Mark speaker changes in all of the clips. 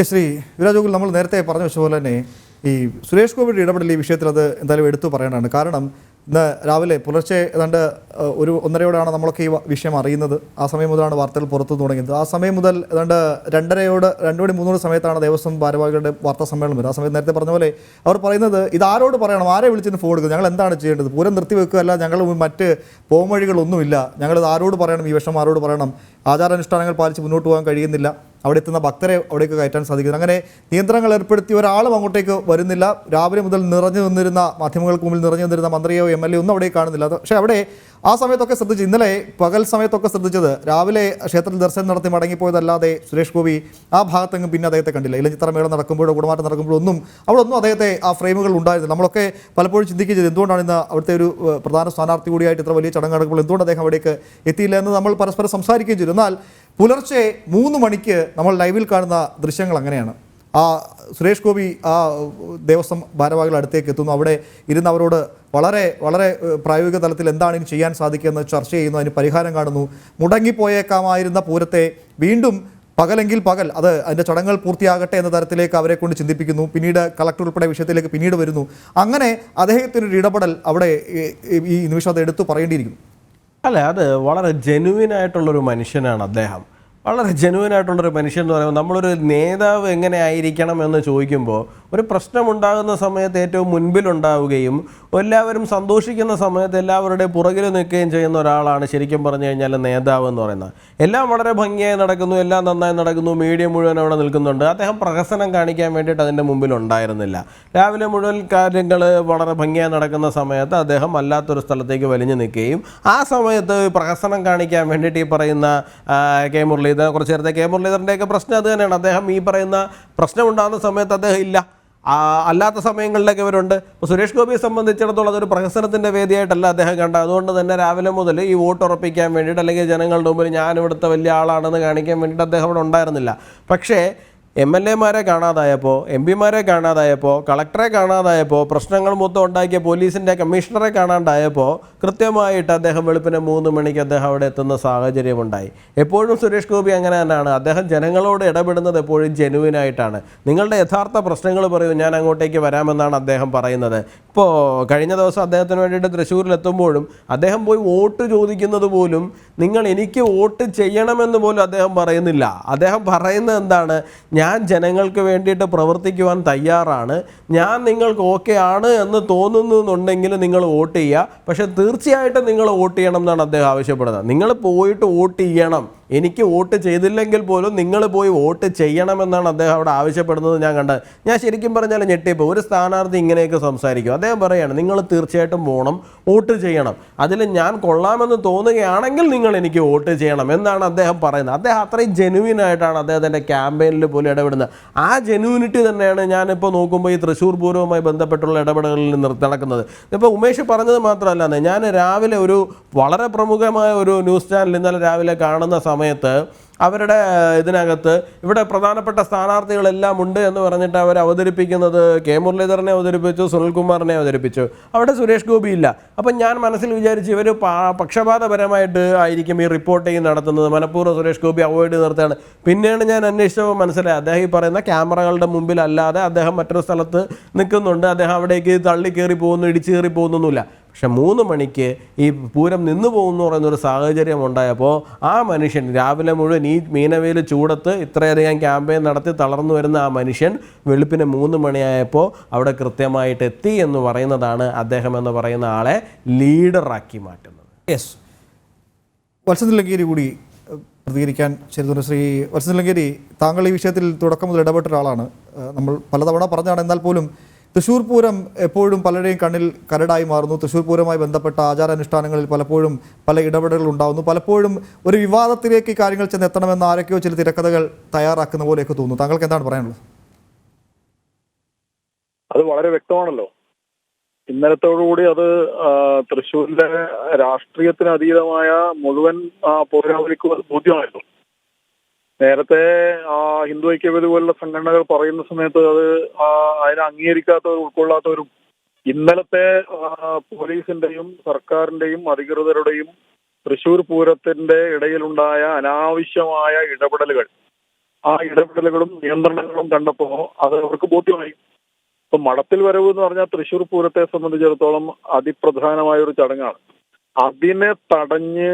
Speaker 1: ശ്രീ വിരാജോഗുൽ നമ്മൾ നേരത്തെ പറഞ്ഞു വെച്ച പോലെ തന്നെ ഈ സുരേഷ് ഗോപിയുടെ ഇടപെടൽ ഈ വിഷയത്തിൽ അത് എന്തായാലും എടുത്തു പറയാനാണ്. കാരണം ഇന്ന് രാവിലെ പുലർച്ചെ ഏതാണ്ട് ഒരു 1:30യോടെയാണ് നമ്മളൊക്കെ ഈ വിഷയം അറിയുന്നത്. ആ സമയം മുതലാണ് വാർത്തകൾ പുറത്തു തുടങ്ങിയത്. ആ സമയം മുതൽ ഏതാണ്ട് 2:30 സമയത്താണ് ദേവസ്വം ഭാരവാഹികളുടെ വാർത്താ സമ്മേളനം വരുന്നത്. ആ സമയത്ത് നേരത്തെ പറഞ്ഞ പോലെ അവർ പറയുന്നത് ഇത് ആരോട് പറയണം, ആരെ വിളിച്ചിട്ട് ഫോൺ എടുക്കുക, ഞങ്ങൾ എന്താണ് ചെയ്യേണ്ടത്, പൂരം നിർത്തിവെക്കുകയല്ല, ഞങ്ങൾ മറ്റ് പോംവഴികളൊന്നുമില്ല, ഞങ്ങളിത് ആരോട് പറയണം, ഈ വിഷയം ആരോട് പറയണം, ആചാരാനുഷ്ഠാനങ്ങൾ പാലിച്ച് മുന്നോട്ട് പോകാൻ കഴിയുന്നില്ല, അവിടെ എത്തുന്ന ഭക്തരെ അവിടേക്ക് കയറ്റാൻ സാധിക്കുന്നു, അങ്ങനെ നിയന്ത്രണങ്ങൾ ഏർപ്പെടുത്തി ഒരാളും അങ്ങോട്ടേക്ക് വരുന്നില്ല. രാവിലെ മുതൽ നിറഞ്ഞു നിന്നിരുന്ന മാധ്യമങ്ങൾക്ക് മുമ്പിൽ നിറഞ്ഞു നിന്നിരുന്ന മന്ത്രിയോ MLA ഒന്നും അവിടെ കാണുന്നില്ല. പക്ഷേ അവിടെ ആ സമയത്തൊക്കെ ശ്രദ്ധിച്ചു, ഇന്നലെ പകൽ സമയത്തൊക്കെ ശ്രദ്ധിച്ചത് രാവിലെ ക്ഷേത്രത്തിൽ ദർശനം നടത്തി മടങ്ങിപ്പോയതല്ലാതെ സുരേഷ് ഗോപി ആ ഭാഗത്തെങ്ങും പിന്നെ അദ്ദേഹത്തെ കണ്ടില്ല. ഇലഞ്ഞിത്തറമേള നടക്കുമ്പോഴോ കുടമാറ്റം നടക്കുമ്പോഴോ അവിടെ ഒന്നും അദ്ദേഹത്തെ ആ ഫ്രെയിമുകൾ ഉണ്ടായിരുന്നില്ല. നമ്മളൊക്കെ പലപ്പോഴും ചിന്തിക്കുകയും ചെയ്തു എന്തുകൊണ്ടാണ് ഇന്ന് അവിടുത്തെ ഒരു പ്രധാന സ്ഥാനാർത്ഥി കൂടിയായിട്ട് ഇത്ര വലിയ ചടങ്ങ് നടക്കുമ്പോൾ എന്തുകൊണ്ട് അദ്ദേഹം അവിടേക്ക് എത്തിയില്ല എന്ന് നമ്മൾ പരസ്പരം സംസാരിക്കുകയും ചെയ്തു. എന്നാൽ പുലർച്ചെ 3 മണിക്ക് നമ്മൾ ലൈവിൽ കാണുന്ന ദൃശ്യങ്ങൾ അങ്ങനെയാണ്. ആ സുരേഷ് ഗോപി ആ ദേവസ്വം ഭാരവാഹികളുടെ അടുത്തേക്ക് എത്തുന്നു. അവിടെ ഇരുന്ന് അവരോട് വളരെ വളരെ പ്രായോഗിക തലത്തിൽ എന്താണ് ഇനി ചെയ്യാൻ സാധിക്കുകയെന്ന് ചർച്ച ചെയ്യുന്നു, അതിന് പരിഹാരം കാണുന്നു. മുടങ്ങിപ്പോയേക്കാമായിരുന്ന പൂരത്തെ വീണ്ടും പകലെങ്കിൽ പകൽ അതിൻ്റെ ചടങ്ങുകൾ പൂർത്തിയാകട്ടെ എന്ന തരത്തിലേക്ക് അവരെ കൊണ്ട് ചിന്തിപ്പിക്കുന്നു. പിന്നീട് കളക്ടർ ഉൾപ്പെടെ വിഷയത്തിലേക്ക് പിന്നീട് വരുന്നു. അങ്ങനെ അദ്ദേഹത്തിനൊരു ഇടപെടൽ അവിടെ ഈ നിമിഷം അത് എടുത്തു പറയേണ്ടിയിരിക്കുന്നു.
Speaker 2: അല്ല, അത് വളരെ ജെനുവിനായിട്ടുള്ളൊരു മനുഷ്യനാണ് അദ്ദേഹം. വളരെ ജെനുവിനായിട്ടുള്ളൊരു മനുഷ്യൻ എന്ന് പറയുമ്പോൾ നമ്മളൊരു നേതാവ് എങ്ങനെ ആയിരിക്കണം എന്ന് ചോദിക്കുമ്പോൾ ഒരു പ്രശ്നമുണ്ടാകുന്ന സമയത്ത് ഏറ്റവും മുൻപിലുണ്ടാവുകയും എല്ലാവരും സന്തോഷിക്കുന്ന സമയത്ത് എല്ലാവരുടെയും പുറകിൽ നിൽക്കുകയും ചെയ്യുന്ന ഒരാളാണ് ശരിക്കും പറഞ്ഞു കഴിഞ്ഞാൽ നേതാവ് എന്ന് പറയുന്നത്. എല്ലാം വളരെ ഭംഗിയായി നടക്കുന്നു, എല്ലാം നന്നായി നടക്കുന്നു, മീഡിയ മുഴുവൻ അവിടെ നിൽക്കുന്നുണ്ട്. അദ്ദേഹം പ്രഹസനം കാണിക്കാൻ വേണ്ടിയിട്ട് അതിൻ്റെ മുമ്പിൽ ഉണ്ടായിരുന്നില്ല. രാവിലെ മുഴുവൻ കാര്യങ്ങൾ വളരെ ഭംഗിയായി നടക്കുന്ന സമയത്ത് അദ്ദേഹം അല്ലാത്തൊരു സ്ഥലത്തേക്ക് വലിഞ്ഞു നിൽക്കുകയും ആ സമയത്ത് പ്രഹസനം കാണിക്കാൻ വേണ്ടിയിട്ട് ഈ പറയുന്ന കെ മുരളീധരൻ, കുറച്ച് നേരത്തെ കെ മുരളീധരൻ്റെയൊക്കെ പ്രശ്നം അത് തന്നെയാണ്. അദ്ദേഹം ഈ പറയുന്ന പ്രശ്നമുണ്ടാകുന്ന സമയത്ത് അദ്ദേഹം ഇല്ല, അല്ലാത്ത സമയങ്ങളിലൊക്കെ ഇവരുണ്ട്. ഇപ്പോൾ സുരേഷ് ഗോപിയെ സംബന്ധിച്ചിടത്തോളം അതൊരു പ്രഹസനത്തിൻ്റെ വേദിയായിട്ടല്ല അദ്ദേഹം കണ്ടത്. അതുകൊണ്ട് തന്നെ രാവിലെ മുതൽ ഈ വോട്ട് ഉറപ്പിക്കാൻ വേണ്ടിയിട്ട് അല്ലെങ്കിൽ ജനങ്ങളുടെ മുമ്പിൽ ഞാൻ ഇവിടുത്തെ വലിയ ആളാണെന്ന് കാണിക്കാൻ വേണ്ടിയിട്ട് അദ്ദേഹം അവിടെ ഉണ്ടായിരുന്നില്ല. പക്ഷേ MLA മാരെ കാണാതായപ്പോൾ, MP മാരെ കാണാതായപ്പോൾ, കളക്ടറെ കാണാതായപ്പോൾ, പ്രശ്നങ്ങൾ മൊത്തം ഉണ്ടാക്കിയ പോലീസിൻ്റെ കമ്മീഷണറെ കാണാണ്ടായപ്പോൾ കൃത്യമായിട്ട് അദ്ദേഹം വെളുപ്പിനെ 3 മണിക്ക് അദ്ദേഹം അവിടെ എത്തുന്ന സാഹചര്യമുണ്ടായി. എപ്പോഴും സുരേഷ് ഗോപി അങ്ങനെ തന്നെയാണ്. അദ്ദേഹം ജനങ്ങളോട് ഇടപെടുന്നത് എപ്പോഴും ജെനുവിനായിട്ടാണ്. നിങ്ങളുടെ യഥാർത്ഥ പ്രശ്നങ്ങൾ പറയൂ, ഞാൻ അങ്ങോട്ടേക്ക് വരാമെന്നാണ് അദ്ദേഹം പറയുന്നത്. ഇപ്പോൾ കഴിഞ്ഞ ദിവസം അദ്ദേഹത്തിന് വേണ്ടിയിട്ട് തൃശ്ശൂരിലെത്തുമ്പോഴും അദ്ദേഹം പോയി വോട്ട് ചോദിക്കുന്നത് പോലും നിങ്ങൾ എനിക്ക് വോട്ട് ചെയ്യണമെന്ന് പോലും അദ്ദേഹം പറയുന്നില്ല. അദ്ദേഹം പറയുന്നത് എന്താണ്, ഞാൻ ജനങ്ങൾക്ക് വേണ്ടിയിട്ട് പ്രവർത്തിക്കുവാൻ തയ്യാറാണ്, ഞാൻ നിങ്ങൾക്ക് ഓക്കെ ആണ് എന്ന് തോന്നുന്നുണ്ടെങ്കിൽ നിങ്ങൾ വോട്ട് ചെയ്യുക, പക്ഷേ തീർച്ചയായിട്ടും നിങ്ങൾ വോട്ട് ചെയ്യണം എന്നാണ് അദ്ദേഹം ആവശ്യപ്പെടുന്നത്. നിങ്ങൾ പോയിട്ട് വോട്ട് ചെയ്യണം, എനിക്ക് വോട്ട് ചെയ്തില്ലെങ്കിൽ പോലും നിങ്ങൾ പോയി വോട്ട് ചെയ്യണമെന്നാണ് അദ്ദേഹം അവിടെ ആവശ്യപ്പെടുന്നത്. ഞാൻ കണ്ടത്, ഞാൻ ശരിക്കും പറഞ്ഞാൽ ഞെട്ടിപ്പോൾ ഒരു സ്ഥാനാർത്ഥി ഇങ്ങനെയൊക്കെ സംസാരിക്കും. അദ്ദേഹം പറയുകയാണ് നിങ്ങൾ തീർച്ചയായിട്ടും പോകണം, വോട്ട് ചെയ്യണം, അതിൽ ഞാൻ കൊള്ളാമെന്ന് തോന്നുകയാണെങ്കിൽ നിങ്ങൾ എനിക്ക് വോട്ട് ചെയ്യണം എന്നാണ് അദ്ദേഹം പറയുന്നത്. അദ്ദേഹം അത്രയും ജെനുവിനായിട്ടാണ് അദ്ദേഹത്തിൻ്റെ ക്യാമ്പയിനിൽ പോലും ഇടപെടുന്നത്. ആ ജെനുവിനിറ്റി തന്നെയാണ് ഞാനിപ്പോൾ നോക്കുമ്പോൾ ഈ തൃശ്ശൂർ പൂരവുമായി ബന്ധപ്പെട്ടുള്ള ഇടപെടലുകളിൽ നടക്കുന്നത്. ഇപ്പോൾ ഉമേഷ് പറഞ്ഞത് മാത്രമല്ല, ഞാൻ രാവിലെ ഒരു വളരെ പ്രമുഖമായ ഒരു ന്യൂസ് ചാനൽ ഇന്നലെ രാവിലെ കാണുന്ന സമയത്ത് അവരുടെ ഇതിനകത്ത് ഇവിടെ പ്രധാനപ്പെട്ട സ്ഥാനാർത്ഥികളെല്ലാം ഉണ്ട് എന്ന് പറഞ്ഞിട്ട് അവർ അവതരിപ്പിക്കുന്നത് കെ മുരളീധരനെ അവതരിപ്പിച്ചു, സുനിൽകുമാറിനെ അവതരിപ്പിച്ചു, അവിടെ സുരേഷ് ഗോപി ഇല്ല. അപ്പം ഞാൻ മനസ്സിൽ വിചാരിച്ചു ഇവർ പക്ഷപാതപരമായിട്ട് ആയിരിക്കും ഈ റിപ്പോർട്ടിങ് നടത്തുന്നത്, മനഃപൂർവ്വം സുരേഷ് ഗോപി അവോയ്ഡ് നിർത്തുകയാണ്. പിന്നെയാണ് ഞാൻ അന്വേഷിച്ചപ്പോൾ മനസ്സിലായി അദ്ദേഹം ഈ പറയുന്ന ക്യാമറകളുടെ മുമ്പിലല്ലാതെ അദ്ദേഹം മറ്റൊരു സ്ഥലത്ത് നിൽക്കുന്നുണ്ട്, അദ്ദേഹം അവിടേക്ക് തള്ളി കയറി പോകുന്നു, ഇടിച്ചു കയറി പോകുന്നൊന്നുമില്ല. പക്ഷെ 3 മണിക്ക് ഈ പൂരം നിന്നു പോകുന്നു പറയുന്നൊരു സാഹചര്യം ഉണ്ടായപ്പോൾ ആ മനുഷ്യൻ രാവിലെ മുഴുവൻ ഈ മീനവേൽ ചൂടത്ത് ഇത്രയധികം ക്യാമ്പയിൻ നടത്തി തളർന്നു വരുന്ന ആ മനുഷ്യൻ വെളുപ്പിന് 3 മണിയായപ്പോൾ അവിടെ കൃത്യമായിട്ട് എത്തി എന്ന് പറയുന്നതാണ് അദ്ദേഹം എന്ന് പറയുന്ന ആളെ ലീഡറാക്കി മാറ്റുന്നത്.
Speaker 1: യെസ്, വത്സൻ കൂടി പ്രതികരിക്കാൻ ചേരുന്നുണ്ട്. ശ്രീ വത്സൻ, താങ്കൾ ഈ വിഷയത്തിൽ തുടക്കം മുതൽ ഇടപെട്ട ഒരാളാണ്. നമ്മൾ പലതവണ പറഞ്ഞാണ്, എന്നാൽ പോലും തൃശ്ശൂർ പൂരം എപ്പോഴും പലരുടെയും കണ്ണിൽ കരടായി മാറുന്നു. തൃശ്ശൂർ പൂരവുമായി ബന്ധപ്പെട്ട ആചാരാനുഷ്ഠാനങ്ങളിൽ പലപ്പോഴും പല ഇടപെടലുകൾ ഉണ്ടാകുന്നു. പലപ്പോഴും ഒരു വിവാദത്തിലേക്ക് കാര്യങ്ങൾ ചെന്നെത്തണമെന്ന് ആരൊക്കെയോ ചില തിരക്കഥകൾ തയ്യാറാക്കുന്ന പോലെയൊക്കെ തോന്നുന്നു. താങ്കൾക്ക് എന്താണ് പറയാനുള്ളത്?
Speaker 3: അത് വളരെ വ്യക്തമാണല്ലോ. ഇന്നലത്തോടുകൂടി അത് തൃശ്ശൂരിലെ രാഷ്ട്രീയത്തിന് അതീതമായ മുഴുവൻ പൗരാവലിക്ക് ബോധ്യമായിരുന്നു. നേരത്തെ ഹിന്ദു ഐക്യവേദി പോലുള്ള സംഘടനകൾ പറയുന്ന സമയത്ത് അത് അതിനെ അംഗീകരിക്കാത്തവരും ഉൾക്കൊള്ളാത്തവരും ഇന്നലത്തെ പോലീസിന്റെയും സർക്കാരിന്റെയും അധികൃതരുടെയും തൃശ്ശൂർ പൂരത്തിന്റെ ഇടയിലുണ്ടായ അനാവശ്യമായ ഇടപെടലുകൾ ആ ഇടപെടലുകളും നിയന്ത്രണങ്ങളും കണ്ടപ്പോ അത് അവർക്ക് ബോധ്യമായി. ഇപ്പൊ മടത്തിൽ വരവ് എന്ന് പറഞ്ഞാൽ തൃശ്ശൂർ പൂരത്തെ സംബന്ധിച്ചിടത്തോളം അതിപ്രധാനമായ ഒരു ചടങ്ങാണ്. അതിനെ തടഞ്ഞ്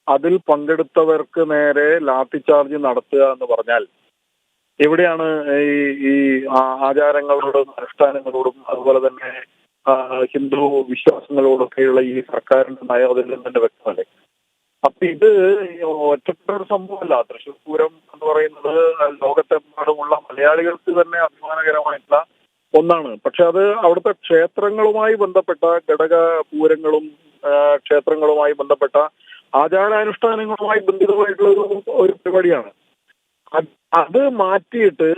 Speaker 3: അതിൽ പങ്കെടുത്തവർക്ക് നേരെ ലാത്തി ചാർജ് നടത്തുക എന്ന് പറഞ്ഞാൽ എവിടെയാണ് ഈ ആചാരങ്ങളോടും അനുഷ്ഠാനങ്ങളോടും അതുപോലെ തന്നെ ഹിന്ദു വിശ്വാസങ്ങളോടൊക്കെയുള്ള ഈ സർക്കാരിന്റെ നയം അതിൽ നിന്ന് തന്നെ വ്യക്തമല്ലേ? അപ്പൊ ഇത് ഒറ്റപ്പെട്ട ഒരു സംഭവമല്ല. തൃശ്ശൂർ പൂരം എന്ന് പറയുന്നത് ലോകത്തെമ്പാടുമുള്ള മലയാളികൾക്ക് തന്നെ അഭിമാനകരമായിട്ടുള്ള ഒന്നാണ്. പക്ഷെ അത് അവിടുത്തെ ക്ഷേത്രങ്ങളുമായി ബന്ധപ്പെട്ട ഘടക പൂരങ്ങളും ക്ഷേത്രങ്ങളുമായി ബന്ധപ്പെട്ട ആചാരാനുഷ്ഠാനങ്ങളുമായി ബന്ധിതമായിട്ടുള്ള ഒരു പരിപാടിയാണ്. അത് മാറ്റിയിട്ട്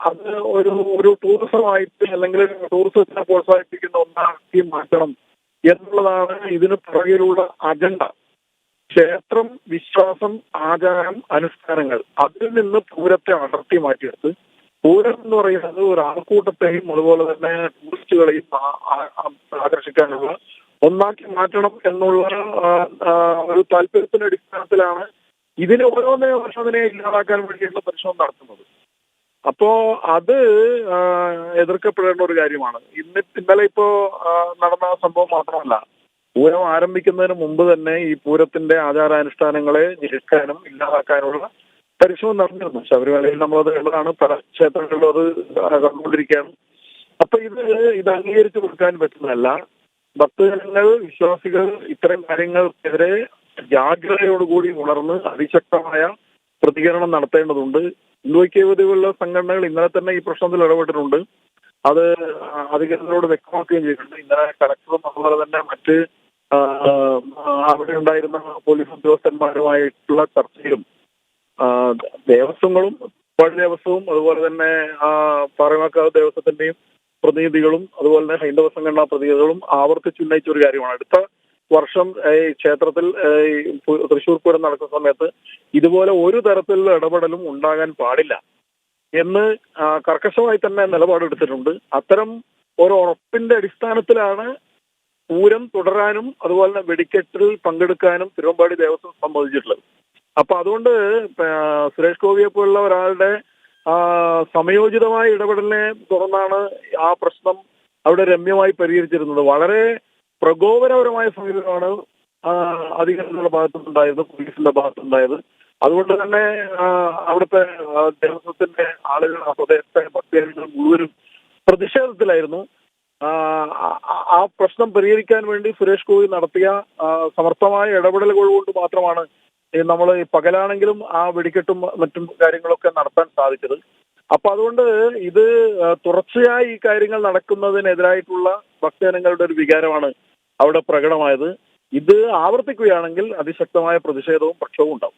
Speaker 3: അത് ഒരു ടൂറിസമായിട്ട് അല്ലെങ്കിൽ ടൂറിസത്തിനെ പ്രോത്സാഹിപ്പിക്കുന്ന ഒന്നാക്കി മാറ്റണം എന്നുള്ളതാണ് ഇതിന് പുറകിലുള്ള അജണ്ട. ക്ഷേത്രം, വിശ്വാസം, ആചാരം, അനുഷ്ഠാനങ്ങൾ അതിൽ നിന്ന് പൂരത്തെ അടർത്തി മാറ്റിയെടുത്ത് പൂരം എന്ന് പറയുന്നത് ഒരു ആൾക്കൂട്ടത്തെയും അതുപോലെ തന്നെ ടൂറിസ്റ്റുകളെയും ആകർഷിക്കാനുള്ള ഒന്നാക്കി മാറ്റണം എന്നുള്ള ഒരു താല്പര്യത്തിന്റെ അടിസ്ഥാനത്തിലാണ് ഇതിന് ഓരോന്നേ വർഷത്തിനെ ഇല്ലാതാക്കാൻ വേണ്ടിയിട്ടുള്ള പരിശ്രമം നടത്തുന്നത്. അപ്പോ അത് എതിർക്കപ്പെടേണ്ട ഒരു കാര്യമാണ്. ഇന്നലെ ഇപ്പോ നടന്ന സംഭവം മാത്രമല്ല, പൂരം ആരംഭിക്കുന്നതിന് മുമ്പ് തന്നെ ഈ പൂരത്തിന്റെ ആചാരാനുഷ്ഠാനങ്ങളെ ഞെരുക്കാനും ഇല്ലാതാക്കാനുള്ള പരിശ്രമം നടന്നിരുന്നു. ശബരിമലയിൽ നമ്മളത് കണ്ടതാണ്, പല ക്ഷേത്രങ്ങളിലും അത് കണ്ടുകൊണ്ടിരിക്കുകയാണ്. അപ്പൊ ഇത് അംഗീകരിച്ചു കൊടുക്കാൻ പറ്റുന്നതല്ല. ഭക്തജനങ്ങൾ, വിശ്വാസികൾ ഇത്തരം കാര്യങ്ങൾക്കെതിരെ ജാഗ്രതയോടുകൂടി ഉണർന്ന് അതിശക്തമായ പ്രതികരണം നടത്തേണ്ടതുണ്ട്. ഹിന്ദു ഐക്യവേദികളുടെ സംഘടനകൾ ഇന്നലെ തന്നെ ഈ പ്രശ്നത്തിൽ ഇടപെട്ടിട്ടുണ്ട്. അത് അധികൃതരോട് വ്യക്തമാക്കുകയും ചെയ്തിട്ടുണ്ട്. ഇന്നലെ കളക്ടറും അതുപോലെ തന്നെ മറ്റ് അവിടെ ഉണ്ടായിരുന്ന പോലീസ് ഉദ്യോഗസ്ഥന്മാരുമായിട്ടുള്ള ചർച്ചയിലും ദേവസ്വങ്ങളും ദേവസ്വവും അതുപോലെ തന്നെ പാറമേക്കാവ് ദേവസ്വത്തിന്റെയും പ്രതിനിധികളും അതുപോലെ തന്നെ ഹൈന്ദവ സംഘടനാ പ്രതിനിധികളും ആവർത്തിച്ചുന്നയിച്ച ഒരു കാര്യമാണ്. അടുത്ത വർഷം ഈ ക്ഷേത്രത്തിൽ തൃശ്ശൂർ പൂരം നടക്കുന്ന സമയത്ത് ഇതുപോലെ ഒരു തരത്തിലുള്ള ഇടപെടലും ഉണ്ടാകാൻ പാടില്ല എന്ന് കർക്കശമായി തന്നെ നിലപാടെടുത്തിട്ടുണ്ട്. അത്തരം ഒരു ഉറപ്പിന്റെ അടിസ്ഥാനത്തിലാണ് പൂരം തുടരാനും അതുപോലെ തന്നെ വെടിക്കെട്ടിൽ പങ്കെടുക്കാനും തിരുവമ്പാടി ദേവസ്വം സമ്മതിച്ചിട്ടുള്ളത്. അപ്പൊ അതുകൊണ്ട് സുരേഷ് ഗോപിയെ പോലുള്ള ഒരാളുടെ സമയോചിതമായ ഇടപെടലിനെ തുടർന്നാണ് ആ പ്രശ്നം അവിടെ രമ്യമായി പരിഹരിച്ചിരുന്നത്. വളരെ പ്രകോപനപരമായ സമീപനമാണ് അധികാരികളുടെ ഭാഗത്തുനിന്നുണ്ടായത്, പോലീസിന്റെ ഭാഗത്തുനിന്നുണ്ടായത്. അതുകൊണ്ട് തന്നെ അവിടുത്തെ ദേവസ്വത്തിന്റെ ആളുകൾ, ആ പ്രദേശത്തെ ഭക്തജനങ്ങൾ മുഴുവനും പ്രതിഷേധത്തിലായിരുന്നു. ആ പ്രശ്നം പരിഹരിക്കാൻ വേണ്ടി സുരേഷ് ഗോപി നടത്തിയ സമർത്ഥമായ ഇടപെടലുകൾ കൊണ്ട് മാത്രമാണ് നമ്മൾ പകലാണെങ്കിലും ആ വെടിക്കെട്ടും മറ്റും കാര്യങ്ങളൊക്കെ നടത്താൻ സാധിച്ചത്. അപ്പൊ അതുകൊണ്ട് ഇത് തുടർച്ചയായി ഈ കാര്യങ്ങൾ നടക്കുന്നതിനെതിരായിട്ടുള്ള ഭക്തജനങ്ങളുടെ ഒരു വികാരമാണ് അവിടെ പ്രകടമായത്. ഇത് ആവർത്തിക്കുകയാണെങ്കിൽ അതിശക്തമായ പ്രതിഷേധവും പ്രക്ഷോഭവും ഉണ്ടാവും.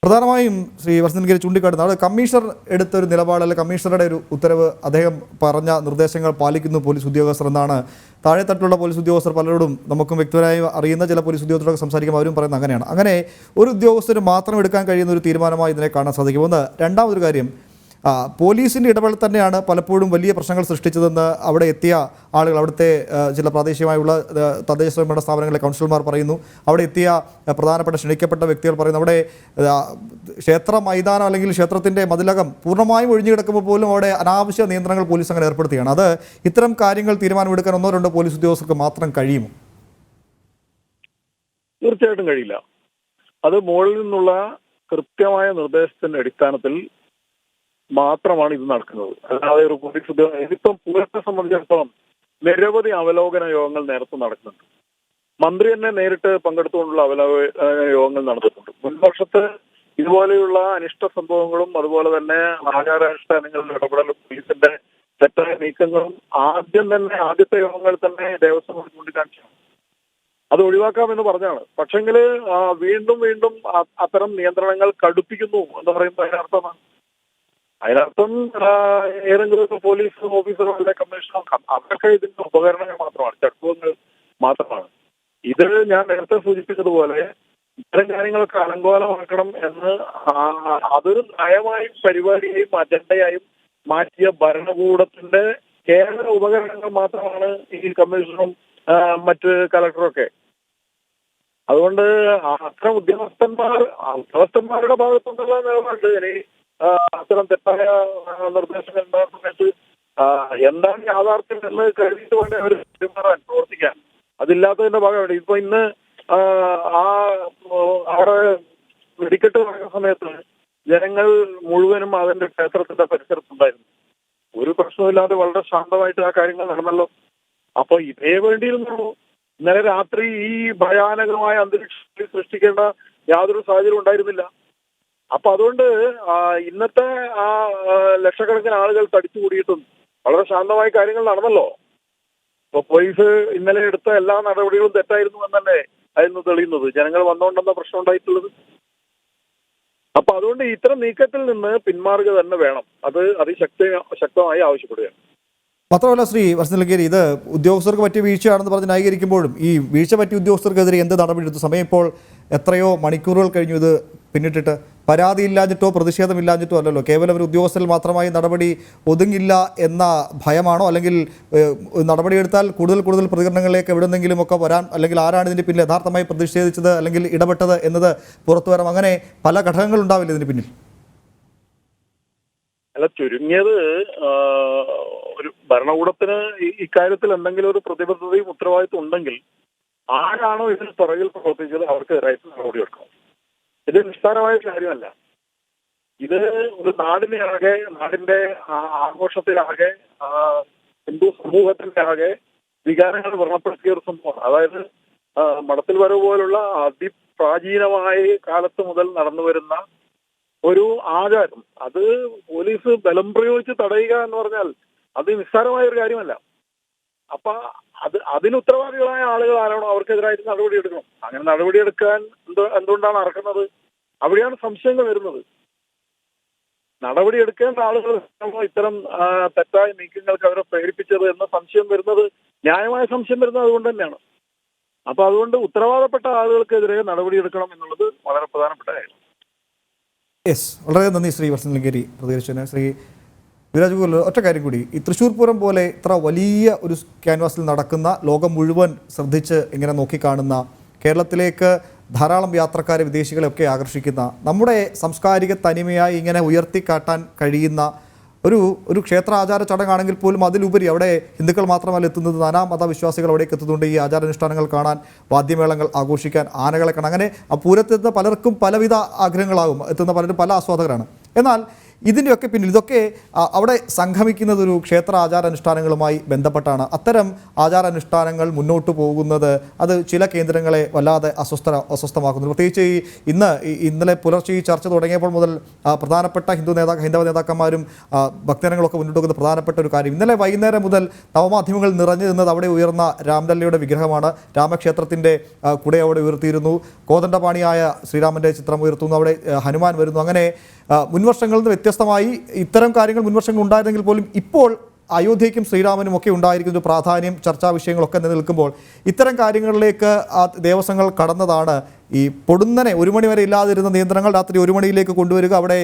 Speaker 1: പ്രധാനമായും ശ്രീ വസന്തഗിരി ചൂണ്ടിക്കാട്ടുന്ന അവിടെ കമ്മീഷണർ എടുത്തൊരു നിലപാട്, അല്ലെങ്കിൽ കമ്മീഷണറുടെ ഒരു ഉത്തരവ്, അദ്ദേഹം പറഞ്ഞ നിർദ്ദേശങ്ങൾ പാലിക്കുന്നു പോലീസ് ഉദ്യോഗസ്ഥർ എന്നാണ് താഴെത്തട്ടിലുള്ള പോലീസ് ഉദ്യോഗസ്ഥർ പലരോടും നമുക്കും വ്യക്തമായി അറിയുന്ന ചില പോലീസ് ഉദ്യോഗസ്ഥരൊക്കെ സംസാരിക്കുമ്പോൾ അവരും പറയുന്നത് അങ്ങനെയാണ്. അങ്ങനെ ഒരു ഉദ്യോഗസ്ഥന് മാത്രം എടുക്കാൻ കഴിയുന്ന ഒരു തീരുമാനമായി ഇതിനെ കാണാൻ സാധിക്കും. ഒന്ന്, രണ്ടാമതൊരു കാര്യം, പോലീസിൻ്റെ ഇടപെടൽ തന്നെയാണ് പലപ്പോഴും വലിയ പ്രശ്നങ്ങൾ സൃഷ്ടിച്ചതെന്ന് അവിടെ എത്തിയ ആളുകൾ, അവിടുത്തെ ചില പ്രാദേശികമായുള്ള തദ്ദേശ സ്വയംഭരണ സ്ഥാപനങ്ങളിലെ കൗൺസിലർമാർ പറയുന്നു. അവിടെ എത്തിയ പ്രധാനപ്പെട്ട ക്ഷണിക്കപ്പെട്ട വ്യക്തികൾ പറയുന്നു. അവിടെ ക്ഷേത്ര മൈതാനം അല്ലെങ്കിൽ ക്ഷേത്രത്തിൻ്റെ മതിലകം പൂർണ്ണമായും ഒഴിഞ്ഞു കിടക്കുമ്പോൾ പോലും അവിടെ അനാവശ്യ നിയന്ത്രണങ്ങൾ പോലീസ് അങ്ങനെ ഏർപ്പെടുത്തുകയാണ്. അത് ഇത്തരം കാര്യങ്ങൾ തീരുമാനമെടുക്കാൻ ഒന്നോ രണ്ടോ പോലീസ് ഉദ്യോഗസ്ഥർക്ക് മാത്രം കഴിയുമോ?
Speaker 3: തീർച്ചയായിട്ടും കഴിയില്ല. അത് മുകളിൽ നിന്നുള്ള കൃത്യമായ നിർദ്ദേശത്തിന്റെ അടിസ്ഥാനത്തിൽ മാത്രമാണ് ഇത് നടക്കുന്നത്. അല്ലാതെ ഒരു പോലീസ് ഇതിപ്പം പൂരത്തെ സംബന്ധിച്ചിടത്തോളം നിരവധി അവലോകന യോഗങ്ങൾ നേരത്തെ നടക്കുന്നുണ്ട്. മന്ത്രി തന്നെ നേരിട്ട് പങ്കെടുത്തുകൊണ്ടുള്ള അവലോകന യോഗങ്ങൾ നടന്നിട്ടുണ്ട്. മുൻവർഷത്ത് ഇതുപോലെയുള്ള അനിഷ്ട സംഭവങ്ങളും അതുപോലെ തന്നെ ആചാരാനുഷ്ഠാനങ്ങളുടെ ഇടപെടലും പോലീസിന്റെ തെറ്റായ നീക്കങ്ങളും ആദ്യത്തെ യോഗങ്ങളിൽ തന്നെ ദേവസ്വം ചൂണ്ടിക്കാണിച്ചാണ്. അത് ഒഴിവാക്കാമെന്ന് പറഞ്ഞാണ്. പക്ഷെങ്കില് വീണ്ടും അത്തരം നിയന്ത്രണങ്ങൾ കടുപ്പിക്കുന്നു എന്ന് പറയുമ്പോൾ അതിനർത്ഥം ഏതെങ്കിലും പോലീസ് ഓഫീസറോ അല്ലെങ്കിൽ കമ്മീഷണറോ അവരൊക്കെ ഇതിന്റെ ഉപകരണങ്ങൾ മാത്രമാണ്, ചട്ടുകങ്ങൾ മാത്രമാണ്. ഇത് ഞാൻ നേരത്തെ സൂചിപ്പിച്ചതുപോലെ ഇത്തരം കാര്യങ്ങളൊക്കെ അലങ്കോലമാക്കണം എന്ന് അതൊരു നയമായും പരിപാടിയായും അജണ്ടയായും മാറ്റിയ ഭരണകൂടത്തിന്റെ കേവല ഉപകരണങ്ങൾ മാത്രമാണ് ഈ കമ്മീഷണറും മറ്റ് കലക്ടറൊക്കെ. അതുകൊണ്ട് അത്തരം ഉദ്യോഗസ്ഥന്മാരുടെ ഭാഗത്തുനിന്നുള്ള നിലപാട് ഇനി അത്തരം തെറ്റായ നിർദ്ദേശങ്ങൾ ഉണ്ടാകുന്ന സമയത്ത് എന്താണ് യാഥാർത്ഥ്യം എന്ന് കരുതിയിട്ട് വേണ്ടേ അവർ പെരുമാറാൻ പ്രവർത്തിക്കാൻ. അതില്ലാത്തതിന്റെ ഭാഗമാണ് ഇപ്പൊ ഇന്ന് അവിടെ വെടിക്കെട്ട് നടക്കുന്ന സമയത്ത് ജനങ്ങൾ മുഴുവനും അതിന്റെ ക്ഷേത്രത്തിന്റെ പരിസരത്തുണ്ടായിരുന്നു. ഒരു പ്രശ്നമില്ലാതെ വളരെ ശാന്തമായിട്ട് ആ കാര്യങ്ങൾ നടന്നല്ലോ. അപ്പൊ ഇതേ വേണ്ടിയിരുന്നുള്ളൂ. ഇന്നലെ രാത്രി ഈ ഭയാനകമായ അന്തരീക്ഷത്തിൽ സൃഷ്ടിക്കേണ്ട യാതൊരു സാഹചര്യം ഉണ്ടായിരുന്നില്ല. അപ്പൊ അതുകൊണ്ട് ഇന്നത്തെ ആ ലക്ഷക്കണക്കിന് ആളുകൾ തടിച്ചുകൂടിയിട്ടും വളരെ ശാന്തമായ കാര്യങ്ങൾ നടന്നല്ലോ. ഇപ്പൊ പോലീസ് ഇന്നലെ എടുത്ത എല്ലാ നടപടികളും തെറ്റായിരുന്നു എന്നല്ലേ ആയിരുന്നു തെളിയുന്നത്. ജനങ്ങൾ വന്നുകൊണ്ടെന്ന പ്രശ്നം ഉണ്ടായിട്ടുള്ളത്. അപ്പൊ അതുകൊണ്ട് ഇത്തരം നീക്കത്തിൽ നിന്ന് പിന്മാറുക തന്നെ വേണം. അത് അതിശക്തമായി ആവശ്യപ്പെടുകയാണ്.
Speaker 1: മാത്രമല്ല ശ്രീ വർഷനിലങ്കേരി, ഇത് ഉദ്യോഗസ്ഥർക്ക് പറ്റിയ വീഴ്ചയാണെന്ന് പറഞ്ഞ് ന്യായീകരിക്കുമ്പോഴും ഈ വീഴ്ച പറ്റിയ ഉദ്യോഗസ്ഥർക്കെതിരെ എന്ത് നടപടിയെടുത്തു? സമയം ഇപ്പോൾ എത്രയോ മണിക്കൂറുകൾ കഴിഞ്ഞു ഇത് പിന്നിട്ടിട്ട്. പരാതിയില്ലാഞ്ഞിട്ടോ പ്രതിഷേധമില്ലാഞ്ഞിട്ടോ അല്ലല്ലോ, കേവലം ഒരു ഉദ്യോഗസ്ഥരിൽ മാത്രമായി നടപടി ഒതുങ്ങില്ല എന്ന ഭയമാണോ? അല്ലെങ്കിൽ നടപടിയെടുത്താൽ കൂടുതൽ പ്രതികരണങ്ങളിലേക്ക് എവിടെന്നെങ്കിലും ഒക്കെ വരാൻ, അല്ലെങ്കിൽ ആരാണ് ഇതിന് പിന്നിൽ യഥാർത്ഥമായി പ്രതിഷേധിച്ചത് അല്ലെങ്കിൽ ഇടപെട്ടത് എന്നത് പുറത്തു വരാം, അങ്ങനെ പല ഘടകങ്ങൾ ഉണ്ടാവില്ല ഇതിന് പിന്നിൽ?
Speaker 3: അല്ല, ചുരുങ്ങിയത് ഒരു ഭരണകൂടത്തിന് ഇക്കാര്യത്തിൽ എന്തെങ്കിലും ഒരു പ്രതിബദ്ധതയും ഉത്തരവാദിത്വം ഉണ്ടെങ്കിൽ ആരാണോ ഇതിന് പുറകിൽ പ്രവർത്തിച്ചത് അവർക്കെതിരായിട്ട് നടപടിയെടുക്കണം. ഇത് നിസ്സാരമായ കാര്യമല്ല. ഇത് ഒരു നാടിന്റെ ആഘോഷത്തിലാകെ ഹിന്ദു സമൂഹത്തിന്റെ ആകെ വികാരങ്ങൾ വ്രണപ്പെടുത്തിയ ഒരു സംഭവമാണ്. അതായത് മടത്തിൽ വരവ് പോലുള്ള അതിപ്രാചീനമായ കാലത്ത് മുതൽ നടന്നു വരുന്ന ഒരു ആചാരം, അത് പോലീസ് ബലം പ്രയോഗിച്ച് തടയുക എന്ന് പറഞ്ഞാൽ അത് നിസ്സാരമായ ഒരു കാര്യമല്ല. അപ്പൊ അതിന് ഉത്തരവാദികളായ ആളുകൾ ആരാണോ അവർക്കെതിരായിട്ട് നടപടിയെടുക്കണം. അങ്ങനെ നടപടിയെടുക്കാൻ എന്തുകൊണ്ടാണ് അറക്കുന്നത്? അവിടെയാണ് സംശയങ്ങൾ വരുന്നത്. നടപടിയെടുക്കേണ്ട ആളുകൾ ഇത്തരം തെറ്റായ നീക്കങ്ങൾക്ക് അവരെ പ്രേരിപ്പിച്ചത് എന്ന സംശയം വരുന്നത്, ന്യായമായ സംശയം വരുന്നത് അതുകൊണ്ട് തന്നെയാണ്. അപ്പൊ അതുകൊണ്ട് ഉത്തരവാദപ്പെട്ട ആളുകൾക്കെതിരെ നടപടിയെടുക്കണം എന്നുള്ളത് വളരെ പ്രധാനപ്പെട്ട കാര്യം.
Speaker 1: യെസ്, വളരെ നന്ദി ശ്രീ വർഷനിലങ്കേരി പ്രതികരിച്ചതിന്. ശ്രീ വിരാജ്, ഒറ്റ കാര്യം കൂടി, ഈ തൃശ്ശൂർ പൂരം പോലെ ഇത്ര വലിയ ഒരു ക്യാൻവാസിൽ നടക്കുന്ന, ലോകം മുഴുവൻ ശ്രദ്ധിച്ച് ഇങ്ങനെ നോക്കിക്കാണുന്ന, കേരളത്തിലേക്ക് ധാരാളം യാത്രക്കാരെ വിദേശികളെയൊക്കെ ആകർഷിക്കുന്ന, നമ്മുടെ സാംസ്കാരിക തനിമയായി ഇങ്ങനെ ഉയർത്തിക്കാട്ടാൻ കഴിയുന്ന ഒരു ക്ഷേത്ര ആചാര ചടങ്ങാണെങ്കിൽ പോലും അതിലുപരി അവിടെ ഹിന്ദുക്കൾ മാത്രമല്ല എത്തുന്നത്, നാനാ മതവിശ്വാസികൾ അവിടേക്ക് എത്തുന്നുണ്ട് ഈ ആചാരാനുഷ്ഠാനങ്ങൾ കാണാൻ, വാദ്യമേളങ്ങൾ ആഘോഷിക്കാൻ, ആനകളെ കാണാൻ. അങ്ങനെ ആ പൂരത്തെത്തുന്ന പലർക്കും പലവിധ ആഗ്രഹങ്ങളാകും, എത്തുന്ന പലരും പല ആസ്വാദകരാണ്. എന്നാൽ ഇതിൻ്റെയൊക്കെ പിന്നിൽ ഇതൊക്കെ അവിടെ സംഗമിക്കുന്നത് ഒരു ക്ഷേത്ര ആചാരാനുഷ്ഠാനങ്ങളുമായി ബന്ധപ്പെട്ടാണ്. അത്തരം ആചാരാനുഷ്ഠാനങ്ങൾ മുന്നോട്ട് പോകുന്നത് അത് ചില കേന്ദ്രങ്ങളെ വല്ലാതെ അസ്വസ്ഥമാക്കുന്നു. പ്രത്യേകിച്ച് ഇന്നലെ പുലർച്ചെ ഈ ചർച്ച തുടങ്ങിയപ്പോൾ മുതൽ പ്രധാനപ്പെട്ട ഹൈന്ദവ നേതാക്കന്മാരും ഭക്തജനങ്ങളൊക്കെ മുന്നോട്ട് പോകുന്ന പ്രധാനപ്പെട്ട ഒരു കാര്യം, ഇന്നലെ വൈകുന്നേരം മുതൽ നവമാധ്യമങ്ങൾ നിറഞ്ഞു നിന്നത് അവിടെ ഉയർന്ന രാംലല്ലയുടെ വിഗ്രഹമാണ്. രാമക്ഷേത്രത്തിൻ്റെ കുട അവിടെ ഉയർത്തിയിരുന്നു. കോദണ്ഡപാണിയായ ശ്രീരാമൻ്റെ ചിത്രം ഉയർത്തുന്നു. അവിടെ ഹനുമാൻ വരുന്നു. അങ്ങനെ മുൻവർഷങ്ങളിൽ നിന്ന് വ്യത്യസ്തമായി ഇത്തരം കാര്യങ്ങൾ മുൻവർഷങ്ങൾ ഉണ്ടായിരുന്നെങ്കിൽ പോലും ഇപ്പോൾ അയോധ്യയ്ക്കും ശ്രീരാമനും ഒക്കെ ഉണ്ടായിരിക്കുന്ന ഒരു പ്രാധാന്യം, ചർച്ചാ വിഷയങ്ങളൊക്കെ നിലനിൽക്കുമ്പോൾ ഇത്തരം കാര്യങ്ങളിലേക്ക് ആ ദേവസ്വങ്ങൾ കടന്നതാണ്. ഈ പൊടുന്നനെ 1 മണി വരെ ഇല്ലാതിരുന്ന നിയന്ത്രണങ്ങൾ രാത്രി 1 മണിയിലേക്ക് കൊണ്ടുവരിക, അവിടെ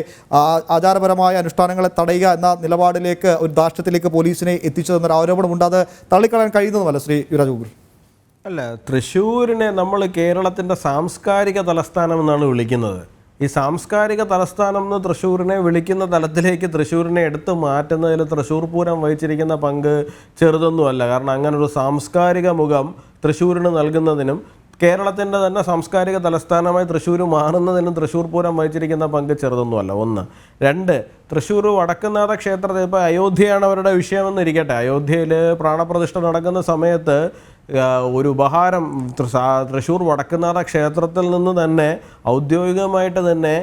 Speaker 1: ആചാരപരമായ അനുഷ്ഠാനങ്ങളെ തടയുക എന്ന നിലപാടിലേക്ക്, ഒരു ധാർഷ്ട്യത്തിലേക്ക് പോലീസിനെ എത്തിച്ചതെന്നൊരു ആരോപണമുണ്ട്. അത് തള്ളിക്കളയാൻ കഴിയുന്നതുമല്ല ശ്രീ യുവരാജ്.
Speaker 2: അല്ല, തൃശ്ശൂരിനെ നമ്മൾ കേരളത്തിൻ്റെ സാംസ്കാരിക തലസ്ഥാനം എന്നാണ് വിളിക്കുന്നത്. ഈ സാംസ്കാരിക തലസ്ഥാനം എന്ന് തൃശ്ശൂരിനെ വിളിക്കുന്ന തലത്തിലേക്ക് തൃശ്ശൂരിനെ എടുത്തു മാറ്റുന്നതിൽ തൃശ്ശൂർ പൂരം വഹിച്ചിരിക്കുന്ന പങ്ക് ചെറുതൊന്നുമല്ല. കാരണം അങ്ങനൊരു സാംസ്കാരിക മുഖം തൃശ്ശൂരിന് നൽകുന്നതിനും കേരളത്തിൻ്റെ തന്നെ സാംസ്കാരിക തലസ്ഥാനമായി തൃശ്ശൂർ മാറുന്നതിനും തൃശ്ശൂർ പൂരം വഹിച്ചിരിക്കുന്ന പങ്ക് ചെറുതൊന്നുമല്ല. 1. 2, തൃശ്ശൂർ വടക്കുംനാഥ ക്ഷേത്രത്തിൽ ഇപ്പോൾ അയോധ്യയാണ് അവരുടെ വിഷയമെന്നിരിക്കട്ടെ, അയോധ്യയിൽ പ്രാണപ്രതിഷ്ഠ നടക്കുന്ന സമയത്ത് ഒരു ഉപഹാരം തൃശ്ശൂർ വടക്കുംനാഥ ക്ഷേത്രത്തിൽ നിന്ന് തന്നെ ഔദ്യോഗികമായിട്ട് തന്നെ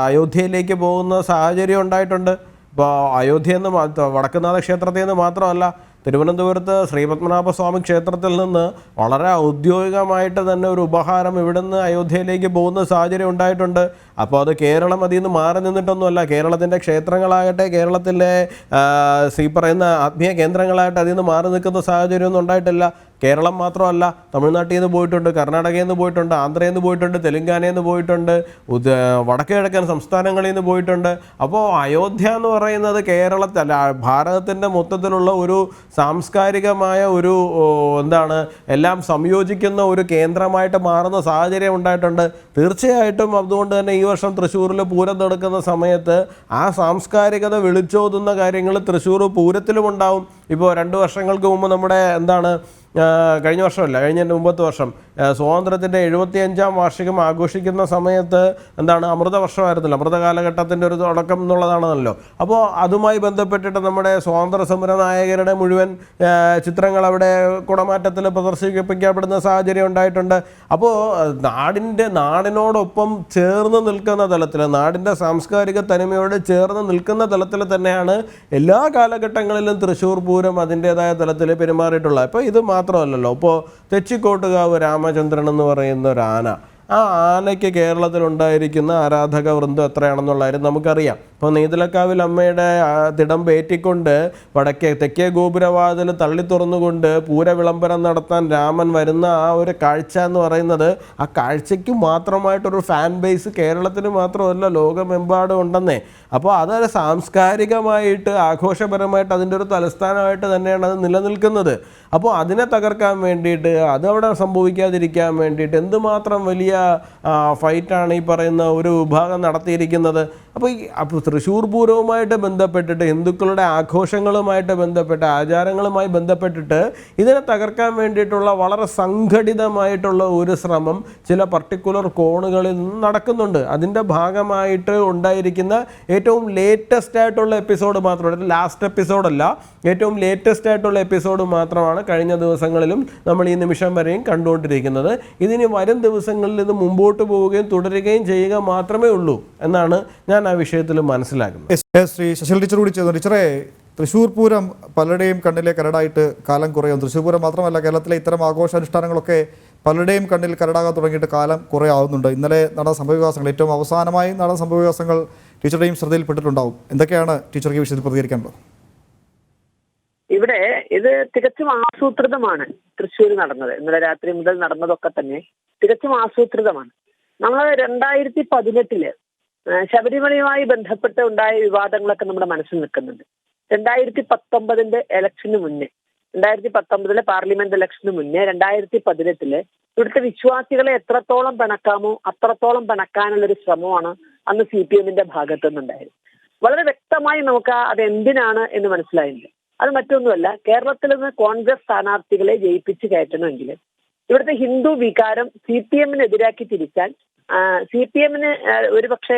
Speaker 2: അയോധ്യയിലേക്ക് പോകുന്ന സാഹചര്യം ഉണ്ടായിട്ടുണ്ട്. ഇപ്പോൾ അയോധ്യയിൽ നിന്ന് വടക്കുംനാഥ ക്ഷേത്രത്തിൽ നിന്ന് മാത്രമല്ല, തിരുവനന്തപുരത്ത് ശ്രീപത്മനാഭസ്വാമി ക്ഷേത്രത്തിൽ നിന്ന് വളരെ ഔദ്യോഗികമായിട്ട് തന്നെ ഒരു ഉപഹാരം ഇവിടുന്ന് അയോധ്യയിലേക്ക് പോകുന്ന സാഹചര്യം ഉണ്ടായിട്ടുണ്ട്. അപ്പോൾ അത് കേരളം അതിൽ നിന്ന് മാറി നിന്നിട്ടൊന്നുമല്ല. കേരളത്തിൻ്റെ ക്ഷേത്രങ്ങളാകട്ടെ, കേരളത്തിലെ ഈ പറയുന്ന ആത്മീയ കേന്ദ്രങ്ങളായിട്ട് അതിൽ നിന്ന് മാറി നിൽക്കുന്ന സാഹചര്യമൊന്നും ഉണ്ടായിട്ടില്ല. കേരളം മാത്രമല്ല, തമിഴ്നാട്ടിൽ നിന്ന് പോയിട്ടുണ്ട്, കർണാടകയിൽ നിന്ന് പോയിട്ടുണ്ട്, ആന്ധ്രയിൽ നിന്ന് പോയിട്ടുണ്ട്, തെലുങ്കാനയിൽ നിന്ന് പോയിട്ടുണ്ട്, വടക്ക് കിഴക്കൻ സംസ്ഥാനങ്ങളിൽ നിന്ന് പോയിട്ടുണ്ട്. അപ്പോൾ അയോധ്യ എന്ന് പറയുന്നത് കേരളത്തിൽ ഭാരതത്തിൻ്റെ മൊത്തത്തിലുള്ള ഒരു സാംസ്കാരികമായ ഒരു എല്ലാം സംയോജിക്കുന്ന ഒരു കേന്ദ്രമായിട്ട് മാറുന്ന സാഹചര്യം ഉണ്ടായിട്ടുണ്ട്. തീർച്ചയായിട്ടും അതുകൊണ്ട് തന്നെ ഈ ഈ വർഷം തൃശ്ശൂരിൽ പൂരം നടക്കുന്ന സമയത്ത് ആ സാംസ്കാരികത വിളിച്ചോതുന്ന കാര്യങ്ങൾ തൃശ്ശൂർ പൂരത്തിലും ഉണ്ടാവും. ഇപ്പോൾ 2 വർഷങ്ങൾക്ക് മുമ്പ് നമ്മുടെ കഴിഞ്ഞ വർഷമല്ല, കഴിഞ്ഞ മുമ്പത്തെ വർഷം സ്വാതന്ത്ര്യത്തിൻ്റെ 75ാം വാർഷികം ആഘോഷിക്കുന്ന സമയത്ത് അമൃത വർഷമായിരുന്നല്ലോ, അമൃത കാലഘട്ടത്തിൻ്റെ ഒരു തുടക്കം എന്നുള്ളതാണല്ലോ. അപ്പോൾ അതുമായി ബന്ധപ്പെട്ടിട്ട് നമ്മുടെ സ്വാതന്ത്ര്യ സമര നായകരുടെ മുഴുവൻ ചിത്രങ്ങൾ അവിടെ കുടമാറ്റത്തിൽ പ്രദർശിപ്പിക്കപ്പെടുന്ന സാഹചര്യം ഉണ്ടായിട്ടുണ്ട്. അപ്പോൾ നാടിനോടൊപ്പം ചേർന്ന് നിൽക്കുന്ന തലത്തിൽ, നാടിൻ്റെ സാംസ്കാരിക തനിമയോട് ചേർന്ന് നിൽക്കുന്ന തലത്തിൽ തന്നെയാണ് എല്ലാ കാലഘട്ടങ്ങളിലും തൃശ്ശൂർ പൂരം അതിൻ്റേതായ തലത്തിൽ പെരുമാറിയിട്ടുള്ളത്. ഇപ്പോൾ ഇത് മാത്രമല്ലല്ലോ, ഇപ്പോൾ തെച്ചിക്കോട്ടുകാവ് രാമചന്ദ്രൻ എന്ന് പറയുന്ന ഒരു ആന, ആ ആനയ്ക്ക് കേരളത്തിലുണ്ടായിരിക്കുന്ന ആരാധക വൃന്ദം എത്രയാണെന്നുള്ള കാര്യം നമുക്കറിയാം. ഇപ്പോൾ നെയ്തലക്കാവിൽ അമ്മയുടെ തിടമ്പേറ്റിക്കൊണ്ട് തെക്കേ ഗോപുരവാതിൽ തള്ളി തുറന്നുകൊണ്ട് പൂര വിളംബരം നടത്താൻ രാമൻ വരുന്ന ആ ഒരു കാഴ്ച എന്ന് പറയുന്നത്, ആ കാഴ്ചയ്ക്ക് മാത്രമായിട്ടൊരു ഫാൻ ബേസ് കേരളത്തിന് മാത്രമല്ല ലോകമെമ്പാടും ഉണ്ടെന്നേ. അപ്പോൾ അതൊരു സാംസ്കാരികമായിട്ട് ആഘോഷപരമായിട്ട് അതിൻ്റെ ഒരു തലസ്ഥാനമായിട്ട് തന്നെയാണ് അത് നിലനിൽക്കുന്നത്. അപ്പോൾ അതിനെ തകർക്കാൻ വേണ്ടിയിട്ട്, അതവിടെ സംഭവിക്കാതിരിക്കാൻ വേണ്ടിയിട്ട് എന്തുമാത്രം വലിയ ഫൈറ്റാണ് ഈ പറയുന്ന ഒരു വിഭാഗം നടത്തിയിരിക്കുന്നത്. അപ്പോൾ തൃശ്ശൂർ പൂരവുമായിട്ട് ബന്ധപ്പെട്ടിട്ട്, ഹിന്ദുക്കളുടെ ആഘോഷങ്ങളുമായിട്ട് ബന്ധപ്പെട്ട്, ആചാരങ്ങളുമായി ബന്ധപ്പെട്ടിട്ട് ഇതിനെ തകർക്കാൻ വേണ്ടിയിട്ടുള്ള വളരെ സംഘടിതമായിട്ടുള്ള ഒരു ശ്രമം ചില പർട്ടിക്കുലർ കോണുകളിൽ നിന്ന് നടക്കുന്നുണ്ട്. അതിൻ്റെ ഭാഗമായിട്ട് ഉണ്ടായിരിക്കുന്ന ഏറ്റവും ലേറ്റസ്റ്റ് ആയിട്ടുള്ള എപ്പിസോഡ് മാത്രമാണ്, ലാസ്റ്റ് എപ്പിസോഡല്ല, ഏറ്റവും ലേറ്റസ്റ്റ് ആയിട്ടുള്ള എപ്പിസോഡ് മാത്രമാണ് കഴിഞ്ഞ ദിവസങ്ങളിലും നമ്മൾ ഈ നിമിഷം വരെയും കണ്ടുകൊണ്ടിരിക്കുന്നത്. ഇതിന് വരും ദിവസങ്ങളിൽ ഇത് മുമ്പോട്ട് പോവുകയും തുടരുകയും ചെയ്യുക മാത്രമേ ഉള്ളൂ എന്നാണ് ഞാൻ ആ വിഷയത്തിൽ മനസ്സിലാക്കുന്നത്.
Speaker 1: ശ്രീ ശശിൽ ടീച്ചർ കൂടി ചെയ്തു. ടീച്ചറെ, തൃശ്ശൂർ പൂരം പലരുടെയും കണ്ണിലെ കരടായിട്ട് കാലം കുറയും. തൃശ്ശൂർ പൂരം മാത്രമല്ല, കേരളത്തിലെ ഇത്തരം ആഘോഷാനുഷ്ഠാനങ്ങളൊക്കെ പലരുടെയും കണ്ണിൽ കരടാകാൻ തുടങ്ങിയിട്ട് കാലം കുറേ ആവുന്നുണ്ട്. ഇന്നലെ നടന്ന സംഭവവികാസങ്ങൾ, ഏറ്റവും അവസാനമായി നടന്ന സംഭവവികാസങ്ങൾ ടീച്ചറുടെയും ശ്രദ്ധയിൽപ്പെട്ടിട്ടുണ്ടാവും. എന്തൊക്കെയാണ് ടീച്ചർക്ക് ഈ വിഷയത്തിൽ പ്രതികരിക്കാനുള്ളത്?
Speaker 4: ഇവിടെ ഇത് തികച്ചും ആസൂത്രിതമാണ് തൃശ്ശൂർ നടന്നത്. ഇന്നലെ രാത്രി മുതൽ നടന്നതൊക്കെ തന്നെ തികച്ചും ആസൂത്രിതമാണ്. നമ്മൾ 2018 ശബരിമലയുമായി ബന്ധപ്പെട്ട് ഉണ്ടായ വിവാദങ്ങളൊക്കെ നമ്മുടെ മനസ്സിൽ നിൽക്കുന്നുണ്ട്. 2019 ഇലക്ഷന് മുന്നേ, 2019 പാർലമെന്റ് ഇലക്ഷന് മുന്നേ 2018 ഇവിടുത്തെ വിശ്വാസികളെ എത്രത്തോളം പിണക്കാമോ അത്രത്തോളം പിണക്കാനുള്ളൊരു ശ്രമമാണ് അന്ന് CPM-ന്റെ ഭാഗത്തു നിന്നുണ്ടായത്. വളരെ വ്യക്തമായി നമുക്ക് അത് എന്തിനാണ് എന്ന് മനസ്സിലായില്ല. അത് മറ്റൊന്നുമല്ല, കേരളത്തിൽ നിന്ന് കോൺഗ്രസ് സ്ഥാനാർത്ഥികളെ ജയിപ്പിച്ച് കയറ്റണമെങ്കിൽ ഇവിടുത്തെ ഹിന്ദു വികാരം CPM-നെതിരാക്കി തിരിച്ചാൽ CPM-ന് ഒരുപക്ഷെ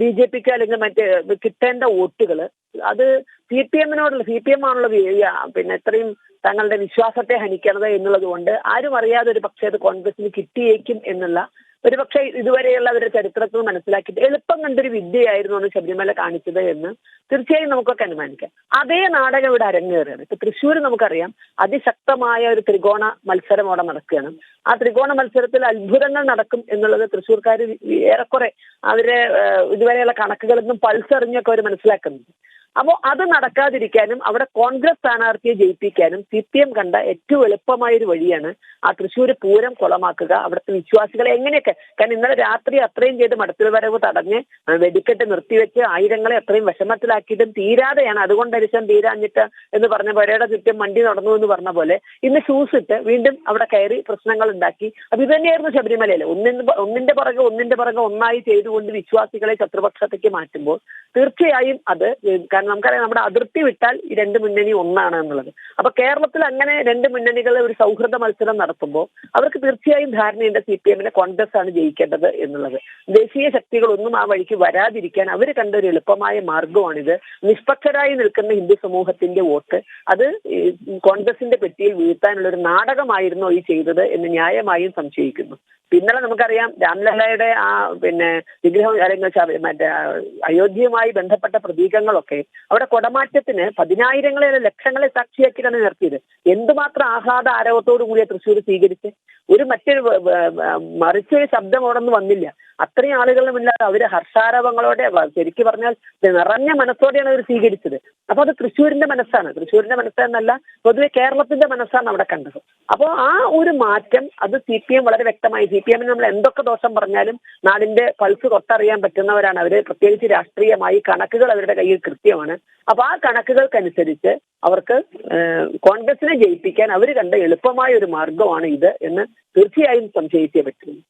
Speaker 4: BJPക്ക് അല്ലെങ്കിൽ മറ്റ് കിട്ടേണ്ട വോട്ടുകൾ അത് CPM ആണുള്ള ഇത്രയും തങ്ങളുടെ വിശ്വാസത്തെ ഹനിക്കണത് എന്നുള്ളത് കൊണ്ട് ആരും അറിയാതെ ഒരു പക്ഷേ അത് കോൺഗ്രസിന് കിട്ടിയേക്കും എന്നുള്ള ഒരുപക്ഷെ ഇതുവരെയുള്ള അവരുടെ ചരിത്രത്തിൽ മനസ്സിലാക്കിയിട്ട് എളുപ്പം കണ്ടൊരു വിദ്യയായിരുന്നു അന്ന് ശബരിമല കാണിച്ചത് എന്ന് തീർച്ചയായും നമുക്കൊക്കെ അനുമാനിക്കാം. അതേ നാടകം ഇവിടെ അരങ്ങേറുകയാണ്. ഇപ്പൊ തൃശ്ശൂർ നമുക്കറിയാം അതിശക്തമായ ഒരു ത്രികോണ മത്സരം അവിടെ നടക്കുകയാണ്. ആ ത്രികോണ മത്സരത്തിൽ അത്ഭുതങ്ങൾ നടക്കും എന്നുള്ളത് തൃശ്ശൂർക്കാർ ഏറെക്കുറെ അവരെ ഇതുവരെയുള്ള കണക്കുകളിൽ നിന്നും പൾസറിഞ്ഞൊക്കെ അവർ മനസ്സിലാക്കുന്നുണ്ട്. അപ്പോൾ അത് നടക്കാതിരിക്കാനും അവിടെ കോൺഗ്രസ് സ്ഥാനാർത്ഥിയെ ജയിപ്പിക്കാനും CPM കണ്ട ഏറ്റവും എളുപ്പമായൊരു വഴിയാണ് ആ തൃശ്ശൂർ പൂരം കുളമാക്കുക, അവിടുത്തെ വിശ്വാസികളെ എങ്ങനെയൊക്കെ. കാരണം ഇന്നലെ രാത്രി അത്രയും ചെയ്ത് മടത്തിൽ വരവ് തടഞ്ഞ് വെടിക്കെട്ട് നിർത്തിവെച്ച് ആയിരങ്ങളെ അത്രയും വിഷമത്തിലാക്കിയിട്ടും തീരാതെയാണ്. അതുകൊണ്ടരിശം തീരാഞ്ഞിട്ട് എന്ന് പറഞ്ഞ പുരയുടെ ചുറ്റും വണ്ടി നടന്നു എന്ന് പറഞ്ഞ പോലെ ഇന്ന് ഷൂസ് ഇട്ട് വീണ്ടും അവിടെ കയറി പ്രശ്നങ്ങൾ ഉണ്ടാക്കി. അത് ഇതുതന്നെയായിരുന്നു ശബരിമലയിൽ. ഒന്നിന്റെ പുറകെ ഒന്നായി ചെയ്തുകൊണ്ട് വിശ്വാസികളെ ശത്രുപക്ഷത്തേക്ക് മാറ്റുമ്പോൾ തീർച്ചയായും അത്, കാരണം നമുക്കറിയാം നമ്മുടെ അതിർത്തി വിട്ടാൽ ഈ 2 മുന്നണി ഒന്നാണ് എന്നുള്ളത്. അപ്പൊ കേരളത്തിൽ അങ്ങനെ 2 മുന്നണികൾ ഒരു സൗഹൃദ മത്സരം നടത്തുമ്പോൾ അവർക്ക് തീർച്ചയായും ധാരണയുണ്ട് CPM-നെ കോൺഗ്രസ് ആണ് ജയിക്കേണ്ടത് എന്നുള്ളത്. ദേശീയ ശക്തികളൊന്നും ആ വഴിക്ക് വരാതിരിക്കാൻ അവർ കണ്ട ഒരു എളുപ്പമായ മാർഗമാണിത്. നിഷ്പക്ഷരായി നിൽക്കുന്ന ഹിന്ദു സമൂഹത്തിന്റെ വോട്ട് അത് കോൺഗ്രസിന്റെ പെട്ടിയിൽ വീഴ്ത്താനുള്ള ഒരു നാടകമായിരുന്നോ ഈ ചെയ്തത് എന്ന് ന്യായമായും സംശയിക്കുന്നു. പിന്നലെ നമുക്കറിയാം രാംലല്ലയുടെ ആ വിഗ്രഹം അല്ലെങ്കിൽ മറ്റേ അയോധ്യയുമായി ബന്ധപ്പെട്ട പ്രതീകങ്ങളൊക്കെ അവിടെ കുടമാറ്റത്തിന് 10,000-ങ്ങളെ ലക്ഷങ്ങളെ സാക്ഷിയാക്കിയിട്ടാണ് നിർത്തിയത്. എന്തുമാത്രം ആഹ്ലാദ ആരവത്തോടു കൂടിയ തൃശ്ശൂർ സ്വീകരിച്ച് മറിച്ചൊരു ശബ്ദം അവിടെ നിന്ന് വന്നില്ല. അത്രയും ആളുകളുമില്ലാതെ അവര് ഹർഷാരവങ്ങളോടെ ശരിക്കും പറഞ്ഞാൽ നിറഞ്ഞ മനസ്സോടെയാണ് അവർ സ്വീകരിച്ചത്. അപ്പൊ അത് തൃശ്ശൂരിന്റെ മനസ്സെന്നല്ല പൊതുവെ കേരളത്തിന്റെ മനസ്സാണ് അവിടെ കണ്ടത്. അപ്പോൾ ആ ഒരു മാറ്റം അത് CPM വളരെ വ്യക്തമായി, CPM-ന് നമ്മൾ എന്തൊക്കെ ദോഷം പറഞ്ഞാലും നാടിന്റെ പൾസ് തൊട്ടറിയാൻ പറ്റുന്നവരാണ് അവര്. പ്രത്യേകിച്ച് രാഷ്ട്രീയമായി കണക്കുകൾ അവരുടെ കയ്യിൽ കൃത്യമാണ്. അപ്പൊ ആ കണക്കുകൾക്കനുസരിച്ച് അവർക്ക് കോൺഗ്രസിനെ ജയിപ്പിക്കാൻ അവർ കണ്ട എളുപ്പമായ ഒരു മാർഗമാണ് ഇത് എന്ന് തീർച്ചയായും സംശയിച്ചേ പറ്റുന്നു.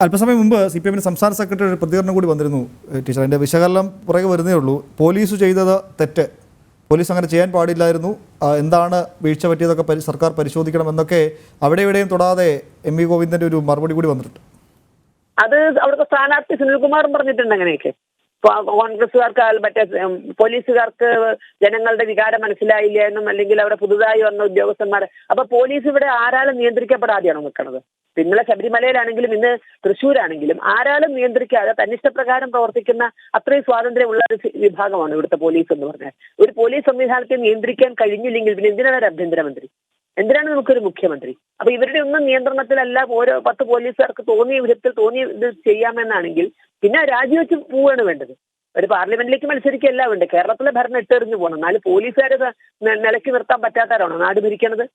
Speaker 1: അല്പസമയം മുമ്പ് സി പി എമ്മിൻ്റെ സംസ്ഥാന സെക്രട്ടറി ഒരു പ്രതികരണം കൂടി വന്നിരുന്നു ടീച്ചർ. അതിൻ്റെ വിശകലനം പുറകെ വരുന്നേ ഉള്ളൂ. പോലീസ് ചെയ്തത് തെറ്റ്, പോലീസ് അങ്ങനെ ചെയ്യാൻ പാടില്ലായിരുന്നു, എന്താണ് വീഴ്ച പറ്റിയതൊക്കെ സർക്കാർ പരിശോധിക്കണം എന്നൊക്കെ അവിടെ ഇവിടെയും തൊടാതെ എം വി ഗോവിന്ദൻ്റെ ഒരു മറുപടി കൂടി വന്നിട്ടുണ്ട്.
Speaker 4: അത് അവിടുത്തെ സ്ഥാനാർത്ഥി സുനിൽകുമാറും പറഞ്ഞിട്ടുണ്ട് അങ്ങനെയൊക്കെ. കോൺഗ്രസുകാർക്ക് മറ്റേ പോലീസുകാർക്ക് ജനങ്ങളുടെ വികാരം മനസ്സിലായില്ല എന്നും, അല്ലെങ്കിൽ അവിടെ പുതുതായി വന്ന ഉദ്യോഗസ്ഥന്മാരെ, അപ്പൊ പോലീസ് ഇവിടെ ആരാലും നിയന്ത്രിക്കപ്പെടാതെയാണോ നിൽക്കുന്നത്? ഇന്നലെ ശബരിമലയിലാണെങ്കിലും ഇന്ന് തൃശ്ശൂരാണെങ്കിലും ആരാലും നിയന്ത്രിക്കാതെ തന്നിഷ്ടപ്രകാരം പ്രവർത്തിക്കുന്ന അത്രയും സ്വാതന്ത്ര്യമുള്ള ഒരു വിഭാഗമാണ് ഇവിടുത്തെ പോലീസ് എന്ന് പറഞ്ഞാൽ. ഒരു പോലീസ് സംവിധാനത്തെ നിയന്ത്രിക്കാൻ കഴിഞ്ഞില്ലെങ്കിൽ പിന്നെ എന്തിനാണ് ഒരു ആഭ്യന്തരമന്ത്രി, എന്തിനാണ് നമുക്കൊരു മുഖ്യമന്ത്രി? അപ്പൊ ഇവരുടെ ഒന്നും നിയന്ത്രണത്തിലല്ല ഓരോ 10 പോലീസുകാർക്ക് തോന്നിയ വിധത്തിൽ തോന്നിയ ഇത് ചെയ്യാമെന്നാണെങ്കിൽ പിന്നെ രാജിവെച്ച് പോവുകയാണ് വേണ്ടത്. ഒരു പാർലമെന്റിലേക്ക് മത്സരിക്കുകയല്ല വേണ്ടത്. കേരളത്തിലെ ഭരണം ഇട്ടെറിഞ്ഞു പോകണം. എന്നാലും പോലീസുകാരെ നിലയ്ക്ക് നിർത്താൻ പറ്റാത്തവരാണോ നാട് ഭരിക്കണത്?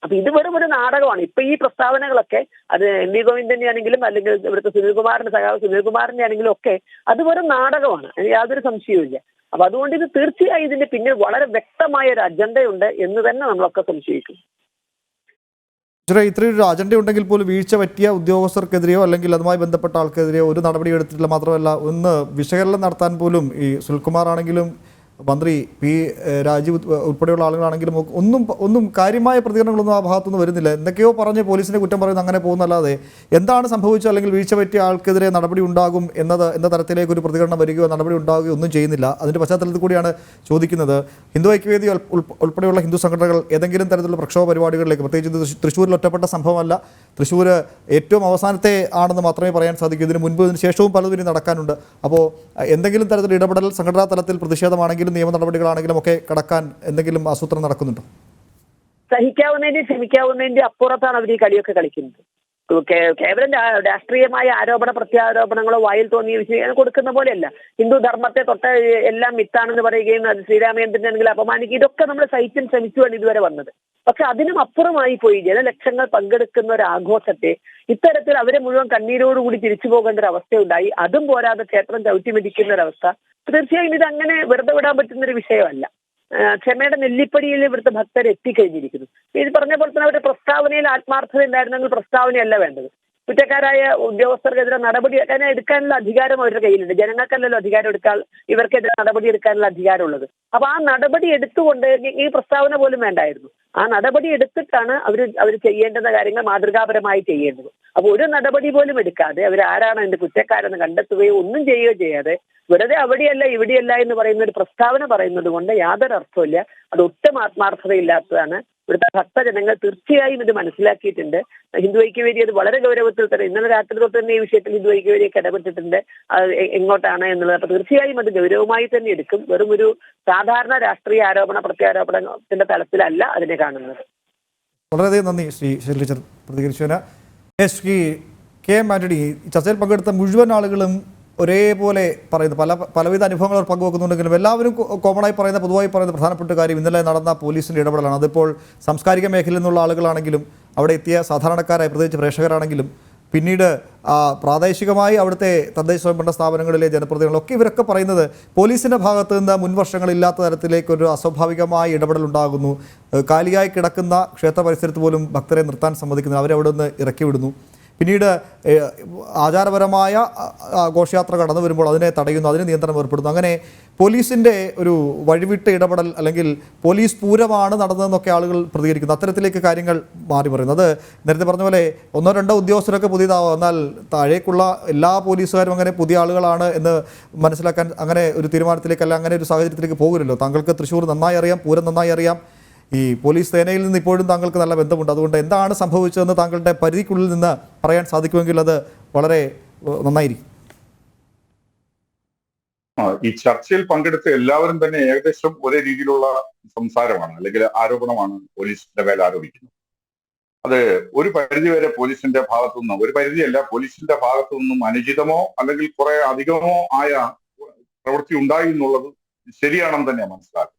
Speaker 4: അപ്പൊ ഇത് വെറും ഒരു നാടകമാണ്. ഇപ്പൊ ഈ പ്രസ്താവനകളൊക്കെ അത് എം വി ഗോവിന്ദന്റെ ആണെങ്കിലും അല്ലെങ്കിൽ ഇവിടുത്തെ സുനിൽകുമാറിന്റെ സഖാവ് സുനിൽകുമാറിന്റെ ആണെങ്കിലും ഒക്കെ അത് വെറും നാടകമാണ്, യാതൊരു സംശയവും ഇല്ല. അപ്പൊ അതുകൊണ്ട് ഇത് തീർച്ചയായും ഇതിന്റെ പിന്നിൽ വളരെ വ്യക്തമായ ഒരു അജണ്ടയുണ്ട് എന്ന് തന്നെ നമ്മളൊക്കെ സംശയിക്കും.
Speaker 1: ഇത്രയും ഒരു അജണ്ട ഉണ്ടെങ്കിൽ പോലും വീഴ്ച പറ്റിയ ഉദ്യോഗസ്ഥർക്കെതിരെയോ അല്ലെങ്കിൽ അതുമായി ബന്ധപ്പെട്ട ആൾക്കെതിരെയോ ഒരു നടപടി എടുത്തിട്ടില്ല. മാത്രമല്ല ഒന്ന് വിശകലനം നടത്താൻ പോലും ഈ സുനിൽകുമാർ ആണെങ്കിലും മന്ത്രി പി രാജീവ് ഉൾപ്പെടെയുള്ള ആളുകളാണെങ്കിലും ഒന്നും കാര്യമായ പ്രതികരണങ്ങളൊന്നും ആ ഭാഗത്തുനിന്ന് വരുന്നില്ല. എന്തൊക്കെയോ പറഞ്ഞ് പോലീസിനെ കുറ്റം പറയുന്നത് അങ്ങനെ പോകുന്നല്ലാതെ എന്താണ് സംഭവിച്ചത് അല്ലെങ്കിൽ വീഴ്ച പറ്റിയ ആൾക്കെതിരെ നടപടി ഉണ്ടാകും എന്ന തരത്തിലേക്ക് ഒരു പ്രതികരണം വരികയോ നടപടി ഉണ്ടാകുകയോ ഒന്നും ചെയ്യുന്നില്ല. അതിൻ്റെ പശ്ചാത്തലത്തിൽ കൂടിയാണ് ചോദിക്കുന്നത്, ഹിന്ദു ഐക്യവേദി ഉൾപ്പെടെയുള്ള ഹിന്ദു സംഘടനകൾ ഏതെങ്കിലും തരത്തിലുള്ള പ്രക്ഷോഭ പരിപാടികളിലേക്ക്, പ്രത്യേകിച്ച് തൃശ്ശൂരിൽ ഒറ്റപ്പെട്ട സംഭവമല്ല, തൃശ്ശൂർ ഏറ്റവും അവസാനത്തെ ആണെന്ന് മാത്രമേ പറയാൻ സാധിക്കൂ. ഇതിന് മുൻപ് ഇതിന് ശേഷവും പലതും ഇനി നടക്കാനുണ്ട്. അപ്പോൾ എന്തെങ്കിലും തരത്തിൽ ഇടപെടൽ സംഘടനാ തലത്തിൽ പ്രതിഷേധമാണെങ്കിലും നിയമ നടപടികളാണെങ്കിലും ഒക്കെ കടക്കാൻ എന്തെങ്കിലും ആസൂത്രണം നടക്കുന്നുണ്ടോ?
Speaker 4: സഹിക്കാവുന്നതിന്റെ ക്ഷമിക്കാവുന്നതിന്റെ അപ്പുറത്താണ് അവർ ഈ കളിയൊക്കെ കളിക്കുന്നത്. കേവലം രാഷ്ട്രീയമായ ആരോപണ പ്രത്യാരോപണങ്ങളോ വായിൽ തോന്നിയ വിഷയം കൊടുക്കുന്ന പോലെയല്ല. ഹിന്ദു ധർമ്മത്തെ തൊട്ട എല്ലാം മിത്താണെന്ന് പറയുകയും അത് ശ്രീരാമചന്ദ്രനെ ആണെങ്കിൽ അപമാനിക്കുക, ഇതൊക്കെ നമ്മൾ സഹിച്ചും ശ്രമിച്ചുമാണ് ഇതുവരെ വന്നത്. പക്ഷെ അതിനും അപ്പുറമായി പോയി ജനലക്ഷങ്ങൾ പങ്കെടുക്കുന്ന ഒരു ആഘോഷത്തെ ഇത്തരത്തിൽ അവരെ മുഴുവൻ കണ്ണീരോടുകൂടി തിരിച്ചു പോകേണ്ട ഒരു അവസ്ഥയുണ്ടായി. അതും പോരാതെ ക്ഷേത്രം ചവിട്ടിമെതിക്കുന്ന ഒരവസ്ഥ. തീർച്ചയായും ഇത് അങ്ങനെ വെറുതെ വിടാൻ പറ്റുന്ന ഒരു വിഷയമല്ല. ക്ഷമയുടെ നെല്ലിപ്പടിയിൽ ഇവിടുത്തെ ഭക്തർ എത്തിക്കഴിഞ്ഞിരിക്കുന്നു. ഇത് പറഞ്ഞ പോലെ തന്നെ അവരുടെ പ്രസ്താവനയിൽ ആത്മാർത്ഥത ഉണ്ടായിരുന്നെങ്കിൽ പ്രസ്താവനയല്ല വേണ്ടത്. കുറ്റക്കാരായ ഉദ്യോഗസ്ഥർക്കെതിരെ നടപടി എടുക്കാനുള്ള അധികാരം അവരുടെ കയ്യിലുണ്ട്. ജനങ്ങൾക്കല്ലല്ലോ അധികാരം എടുക്കാൻ, ഇവർക്കെതിരെ നടപടി എടുക്കാനുള്ള അധികാരമുള്ളത്. അപ്പൊ ആ നടപടി എടുത്തുകൊണ്ട് ഈ പ്രസ്താവന പോലും വേണ്ടായിരുന്നു. ആ നടപടി എടുത്തിട്ടാണ് അവർ ചെയ്യേണ്ടുന്ന കാര്യങ്ങൾ മാതൃകാപരമായി ചെയ്യേണ്ടത്. അപ്പൊ ഒരു നടപടി പോലും എടുക്കാതെ അവർ ആരാണ് അതിന്റെ കുറ്റക്കാരെന്ന് കണ്ടെത്തുകയോ ഒന്നും ചെയ്യുകയോ ചെയ്യാതെ വെറുതെ അവിടെയല്ല ഇവിടെയല്ല എന്ന് പറയുന്ന ഒരു പ്രസ്താവന പറയുന്നത് കൊണ്ട് യാതൊരു അർത്ഥമില്ല. അത് ഒട്ടും ആത്മാർത്ഥതയില്ലാത്തതാണ്. ഇവിടുത്തെ ഭക്തജനങ്ങൾ തീർച്ചയായും ഇത് മനസ്സിലാക്കിയിട്ടുണ്ട്. ഹിന്ദു ഐക്യവേദി അത് വളരെ ഗൗരവത്തിൽ തന്നെ ഇന്നലെ രാത്രി തൊട്ട് തന്നെ ഈ വിഷയത്തിൽ ഹിന്ദു ഐക്യവേദിയൊക്കെ ഇടപെട്ടിട്ടുണ്ട് എങ്ങോട്ടാണ് എന്നുള്ളത്. അപ്പൊ തീർച്ചയായും അത് ഗൗരവമായി തന്നെ എടുക്കും. വെറും ഒരു സാധാരണ രാഷ്ട്രീയ ആരോപണ പ്രത്യാരോപണത്തിന്റെ തലത്തിലല്ല അതിനെ കാണുന്നത്.
Speaker 1: വളരെയധികം നന്ദി ശ്രീ ശൈലജ പ്രതികരിച്ചതിന്. ശ്രീ കെ എം ആന്റണി, ചർച്ചയിൽ പങ്കെടുത്ത മുഴുവൻ ആളുകളും ഒരേപോലെ പറയുന്നു, പലവിധ അനുഭവങ്ങൾ പങ്കുവെക്കുന്നുണ്ടെങ്കിലും എല്ലാവരും കോമണായി പറയുന്ന പൊതുവായി പറയുന്ന പ്രധാനപ്പെട്ട കാര്യം ഇന്നലെ നടന്ന പോലീസിൻ്റെ ഇടപെടലാണ്. അതിപ്പോൾ സാംസ്കാരിക മേഖലയിൽ നിന്നുള്ള ആളുകളാണെങ്കിലും അവിടെ എത്തിയ സാധാരണക്കാരായ പ്രത്യേകിച്ച് പ്രേക്ഷകരാണെങ്കിലും പിന്നീട് പ്രാദേശികമായി അവിടുത്തെ തദ്ദേശ സ്വയംഭരണ സ്ഥാപനങ്ങളിലെ ജനപ്രതിനിധികളൊക്കെ ഇവരൊക്കെ പറയുന്നത് പോലീസിൻ്റെ ഭാഗത്ത് നിന്ന് മുൻവർഷങ്ങളില്ലാത്ത തരത്തിലേക്കൊരു അസ്വാഭാവികമായ ഇടപെടൽ ഉണ്ടാകുന്നു. കാലിയായി കിടക്കുന്ന ക്ഷേത്ര പരിസരത്ത് പോലും ഭക്തരെ നിർത്താൻ സമ്മതിക്കുന്നു, അവരെ അവിടെ നിന്ന് ഇറക്കി വിടുന്നു. പിന്നീട് ആചാരപരമായ ഘോഷയാത്ര കടന്നു വരുമ്പോൾ അതിനെ തടയുന്നു, അതിന് നിയന്ത്രണം ഏർപ്പെടുന്നു. അങ്ങനെ പോലീസിൻ്റെ ഒരു വഴിവിട്ട ഇടപെടൽ അല്ലെങ്കിൽ പോലീസ് പൂരമാണ് നടന്നതെന്നൊക്കെ ആളുകൾ പ്രതികരിക്കുന്നു. അത്തരത്തിലേക്ക് കാര്യങ്ങൾ മാറി പറയുന്നു. അത് നേരത്തെ പറഞ്ഞ പോലെ 1-2 ഉദ്യോഗസ്ഥരൊക്കെ പുതിയതാവാം, എന്നാൽ താഴേക്കുള്ള എല്ലാ പോലീസുകാരും അങ്ങനെ പുതിയ ആളുകളാണ് എന്ന് മനസ്സിലാക്കാൻ അങ്ങനെ ഒരു തീരുമാനത്തിലേക്കല്ല, അങ്ങനെ ഒരു സാഹചര്യത്തിലേക്ക് പോകില്ലല്ലോ. താങ്കൾക്ക് തൃശ്ശൂർ നന്നായി അറിയാം, പൂരം നന്നായി അറിയാം. ഈ പോലീസ് സേനയിൽ നിന്ന് ഇപ്പോഴും താങ്കൾക്ക് നല്ല ബന്ധമുണ്ട്. അതുകൊണ്ട് എന്താണ് സംഭവിച്ചതെന്ന് താങ്കളുടെ പരിധിക്കുള്ളിൽ നിന്ന് പറയാൻ സാധിക്കുമെങ്കിൽ അത് വളരെ നന്നായിരിക്കും.
Speaker 5: ഈ ചർച്ചയിൽ പങ്കെടുത്ത എല്ലാവരും തന്നെ ഏകദേശം ഒരേ രീതിയിലുള്ള സംസാരമാണ് അല്ലെങ്കിൽ ആരോപണമാണ് പോലീസിന്റെ മേൽ ആരോപിക്കുന്നത്. അത് ഒരു പരിധിവരെ പോലീസിന്റെ ഭാഗത്തുനിന്നും, ഒരു പരിധിയല്ല, പോലീസിന്റെ ഭാഗത്തു നിന്നും അനുചിതമോ അല്ലെങ്കിൽ കുറെ അധികമോ ആയ പ്രവൃത്തി ഉണ്ടായി എന്നുള്ളത് ശരിയാണെന്ന് തന്നെ മനസ്സിലാക്കും.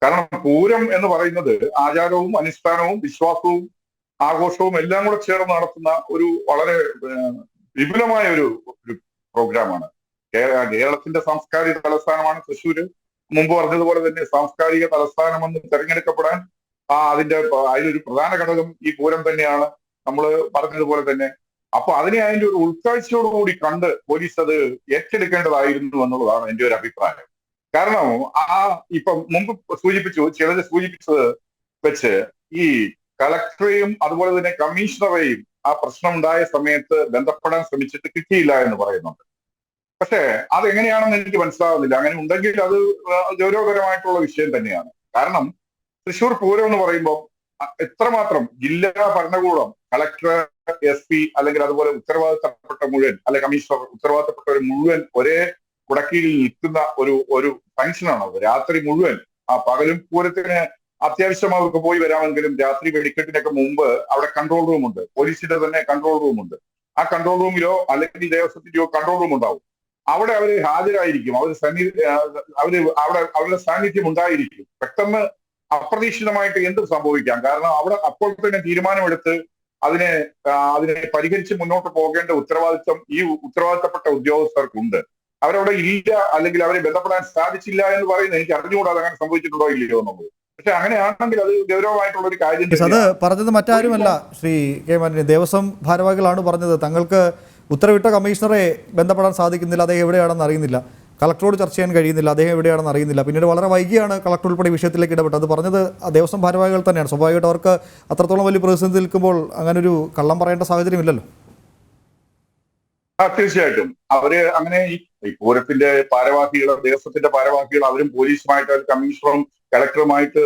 Speaker 5: കാരണം പൂരം എന്ന് പറയുന്നത് ആചാരവും അനുഷ്ഠാനവും വിശ്വാസവും ആഘോഷവും എല്ലാം കൂടെ ചേർന്ന് നടത്തുന്ന ഒരു വളരെ വിപുലമായ ഒരു പ്രോഗ്രാമാണ്. കേരളത്തിന്റെ സാംസ്കാരിക തലസ്ഥാനമാണ് തൃശ്ശൂര്. മുമ്പ് പറഞ്ഞതുപോലെ തന്നെ സാംസ്കാരിക തലസ്ഥാനമെന്ന് തെരഞ്ഞെടുക്കപ്പെടാൻ അതിലൊരു പ്രധാന ഘടകം ഈ പൂരം തന്നെയാണ്. നമ്മൾ പറഞ്ഞതുപോലെ തന്നെ അപ്പൊ അതിനെ അതിന്റെ ഒരു ഉൾക്കാഴ്ചയോടുകൂടി കണ്ട് പോലീസ് അത് ഏറ്റെടുക്കേണ്ടതായിരുന്നു എന്നുള്ളതാണ് എന്റെ ഒരു അഭിപ്രായം. കാരണം ഇപ്പം മുമ്പ് ചിലത് സൂചിപ്പിച്ചത് വെച്ച് ഈ കളക്ടറെയും അതുപോലെ തന്നെ കമ്മീഷണറെയും ആ പ്രശ്നം ഉണ്ടായ സമയത്ത് ബന്ധപ്പെടാൻ ശ്രമിച്ചിട്ട് കിട്ടിയില്ല എന്ന് പറയുന്നുണ്ട്. പക്ഷേ അതെങ്ങനെയാണെന്ന് എനിക്ക് മനസ്സിലാവുന്നില്ല. അങ്ങനെ ഉണ്ടെങ്കിൽ അത് ഗൗരവകരമായിട്ടുള്ള വിഷയം തന്നെയാണ്. കാരണം തൃശ്ശൂർ പൂരം എന്ന് പറയുമ്പോൾ എത്രമാത്രം ജില്ലാ ഭരണകൂടം, കളക്ടർ, SP അല്ലെങ്കിൽ അതുപോലെ ഉത്തരവാദിത്തപ്പെട്ട മുഴുവൻ അല്ലെ കമ്മീഷണർ ഉത്തരവാദിത്തപ്പെട്ടവർ മുഴുവൻ ഒരേ കുടക്കീഴിൽ നിൽക്കുന്ന ഒരു ഫംഗ്ഷനാണ് അത്. രാത്രി മുഴുവൻ പകലും പൂരത്തിന് അത്യാവശ്യം അവർക്ക് പോയി വരാമെങ്കിലും രാത്രി വെടിക്കെട്ടിനൊക്കെ മുമ്പ് അവിടെ കൺട്രോൾ റൂം ഉണ്ട്, പോലീസിന്റെ തന്നെ കൺട്രോൾ റൂം ഉണ്ട്. ആ കൺട്രോൾ റൂമിലോ അല്ലെങ്കിൽ ദേവസ്വത്തിന്റെയോ കൺട്രോൾ റൂം ഉണ്ടാവും. അവിടെ അവർ ഹാജരായിരിക്കും, അവരുടെ സാന്നിധ്യം ഉണ്ടായിരിക്കും. പെട്ടെന്ന് അപ്രതീക്ഷിതമായിട്ട് എന്ത് സംഭവിക്കാം. കാരണം അവിടെ അപ്പോൾ തന്നെ തീരുമാനമെടുത്ത് അതിനെ പരിഹരിച്ച് മുന്നോട്ട് പോകേണ്ട ഉത്തരവാദിത്വം ഈ ഉത്തരവാദിത്തപ്പെട്ട ഉദ്യോഗസ്ഥർക്കുണ്ട്. അവരവിടെ ഇല്ല അല്ലെങ്കിൽ അവരെ ബന്ധപ്പെടാൻ സാധിച്ചില്ല എന്ന് പറയുന്നത് എനിക്ക് അറിഞ്ഞുകൂടാതെ അങ്ങനെ സംഭവിച്ചിട്ടുണ്ടോ ഇല്ലയോ എന്നുള്ളത്. പക്ഷെ അങ്ങനെയാണെങ്കിൽ അത് ഗൗരവമായിട്ടുള്ള ഒരു കാര്യം.
Speaker 1: അത് പറഞ്ഞത് മറ്റാരുമല്ല ശ്രീ കെ മാന്യൻ, ദേവസ്വം ഭാരവാഹികളാണ് പറഞ്ഞത്. തങ്ങൾക്ക് ഉത്തരവിട്ട കമ്മീഷണറെ ബന്ധപ്പെടാൻ സാധിക്കുന്നില്ല, അദ്ദേഹം എവിടെയാണെന്ന് അറിയുന്നില്ല, കളക്ടറോട് ചർച്ച ചെയ്യാൻ കഴിയുന്നില്ല, അദ്ദേഹം എവിടെയാണെന്ന് അറിയുന്നില്ല. പിന്നീട് വളരെ വൈകിയാണ് കളക്ടർ ഉൾപ്പെടെ വിഷയത്തിലേക്ക് ഇടപെട്ടത്. അത് പറഞ്ഞത് ദേവസ്വം ഭാരവാഹികൾ തന്നെയാണ്. സ്വാഭാവികമായിട്ട് അവർക്ക് അത്രത്തോളം വലിയ പ്രതിസന്ധി നിൽക്കുമ്പോൾ അങ്ങനൊരു കള്ളം പറയേണ്ട സാഹചര്യമില്ലല്ലോ.
Speaker 5: തീർച്ചയായിട്ടും അവര് അങ്ങനെ ഈ പൂരത്തിന്റെ ഭാരവാഹികൾ, ദേവസ്വത്തിന്റെ ഭാരവാഹികൾ അവരും പോലീസുമായിട്ട് കമ്മീഷണറും കളക്ടറുമായിട്ട്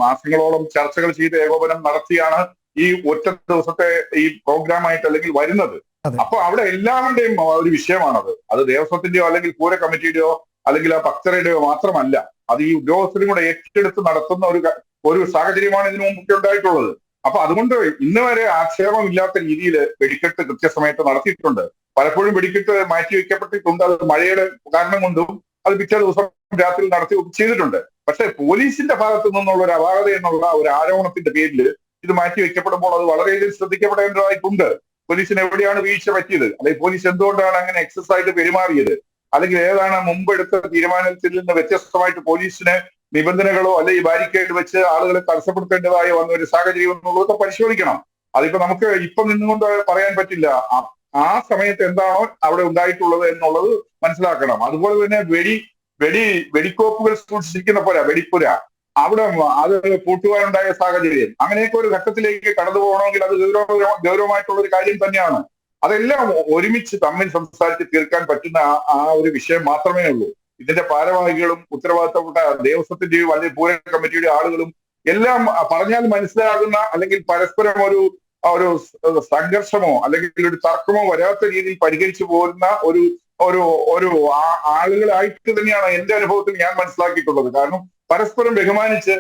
Speaker 5: മാസങ്ങളോളം ചർച്ചകൾ ചെയ്ത് ഏകോപനം നടത്തിയാണ് ഈ ഒറ്റ ദിവസത്തെ ഈ പ്രോഗ്രാമായിട്ട് അല്ലെങ്കിൽ വരുന്നത്. അപ്പൊ അവിടെ എല്ലാവരുടെയും ഒരു വിഷയമാണത്. അത് ദേവസ്വത്തിന്റെയോ അല്ലെങ്കിൽ പൂര കമ്മിറ്റിയുടെയോ അല്ലെങ്കിൽ ആ ഭക്തരുടെയോ മാത്രമല്ല, അത് ഈ ഉദ്യോഗസ്ഥരും കൂടെ ഏറ്റെടുത്ത് നടത്തുന്ന ഒരു സാഹചര്യമാണ് ഇതിനു മുമ്പൊക്കെ ഉണ്ടായിട്ടുള്ളത്. അപ്പൊ അതുകൊണ്ട് ഇന്ന് വരെ ആക്ഷേപമില്ലാത്ത രീതിയിൽ വെടിക്കെട്ട് കൃത്യസമയത്ത് നടത്തിയിട്ടുണ്ട്. പലപ്പോഴും വെടിക്കെട്ട് മാറ്റിവെക്കപ്പെട്ടിട്ടുണ്ട്. അത് മഴയുടെ കാരണം കൊണ്ടും അത് പിറ്റേ ദിവസം രാത്രി നടത്തി ചെയ്തിട്ടുണ്ട്. പക്ഷെ പോലീസിന്റെ ഭാഗത്തു നിന്നുള്ള ഒരു അപാകത എന്നുള്ള ഒരു ആരോപണത്തിന്റെ പേരിൽ ഇത് മാറ്റിവെക്കപ്പെടുമ്പോൾ അത് വളരെയധികം ശ്രദ്ധിക്കപ്പെടേണ്ടതായിട്ടുണ്ട്. പോലീസിന് എവിടെയാണ് വീഴ്ച പറ്റിയത്, അല്ലെങ്കിൽ പോലീസ് എന്തുകൊണ്ടാണ് അങ്ങനെ എക്സസ് ആയിട്ട് പെരുമാറിയത്, അല്ലെങ്കിൽ ഏതാണ് മുമ്പ് എടുത്ത തീരുമാനത്തിൽ നിന്ന് വ്യത്യസ്തമായിട്ട് പോലീസിന് നിബന്ധനകളോ അല്ലെങ്കിൽ ബാരിക്കേഡ് വെച്ച് ആളുകളെ തടസ്സപ്പെടുത്തേണ്ടതായി വന്ന ഒരു സാഹചര്യം എന്നുള്ളതൊക്കെ പരിശോധിക്കണം. അതിപ്പോ നമുക്ക് ഇപ്പം നിന്നുകൊണ്ട് പറയാൻ പറ്റില്ല. ആ സമയത്ത് എന്താണോ അവിടെ ഉണ്ടായിട്ടുള്ളത് എന്നുള്ളത് മനസ്സിലാക്കണം. അതുപോലെ തന്നെ വെടിക്കോപ്പുകൾ സൂക്ഷിച്ചിരിക്കുന്ന പോലെ വെടിപ്പുര അവിടെ അത് പൂട്ടുവാനുണ്ടായ സാഹചര്യം, അങ്ങനെയൊക്കെ ഒരു ഘട്ടത്തിലേക്ക് കടന്നു പോകണമെങ്കിൽ അത് ഗൗരവമായിട്ടുള്ള ഒരു കാര്യം തന്നെയാണ്. അതെല്ലാം ഒരുമിച്ച് തമ്മിൽ സംസാരിച്ച് തീർക്കാൻ പറ്റുന്ന ആ ഒരു വിഷയം മാത്രമേ ഉള്ളൂ. ഇതിന്റെ ഭാരവാഹികളും ഉത്തരവാദിത്തപ്പെട്ട ദേവസ്വത്തിന്റെയും അല്ലെങ്കിൽ പൂര കമ്മിറ്റിയുടെ ആളുകളും എല്ലാം പറഞ്ഞാൽ മനസ്സിലാകുന്ന അല്ലെങ്കിൽ പരസ്പരം ഒരു സംഘർഷമോ അല്ലെങ്കിൽ ഒരു തർക്കമോ വരാത്ത രീതിയിൽ പരിഹരിച്ചു പോരുന്ന ഒരു ആളുകളായിട്ട് തന്നെയാണ് എന്റെ അനുഭവത്തിൽ ഞാൻ മനസ്സിലാക്കിയിട്ടുള്ളത്. കാരണം പരസ്പരം ബഹുമാനിച്ച്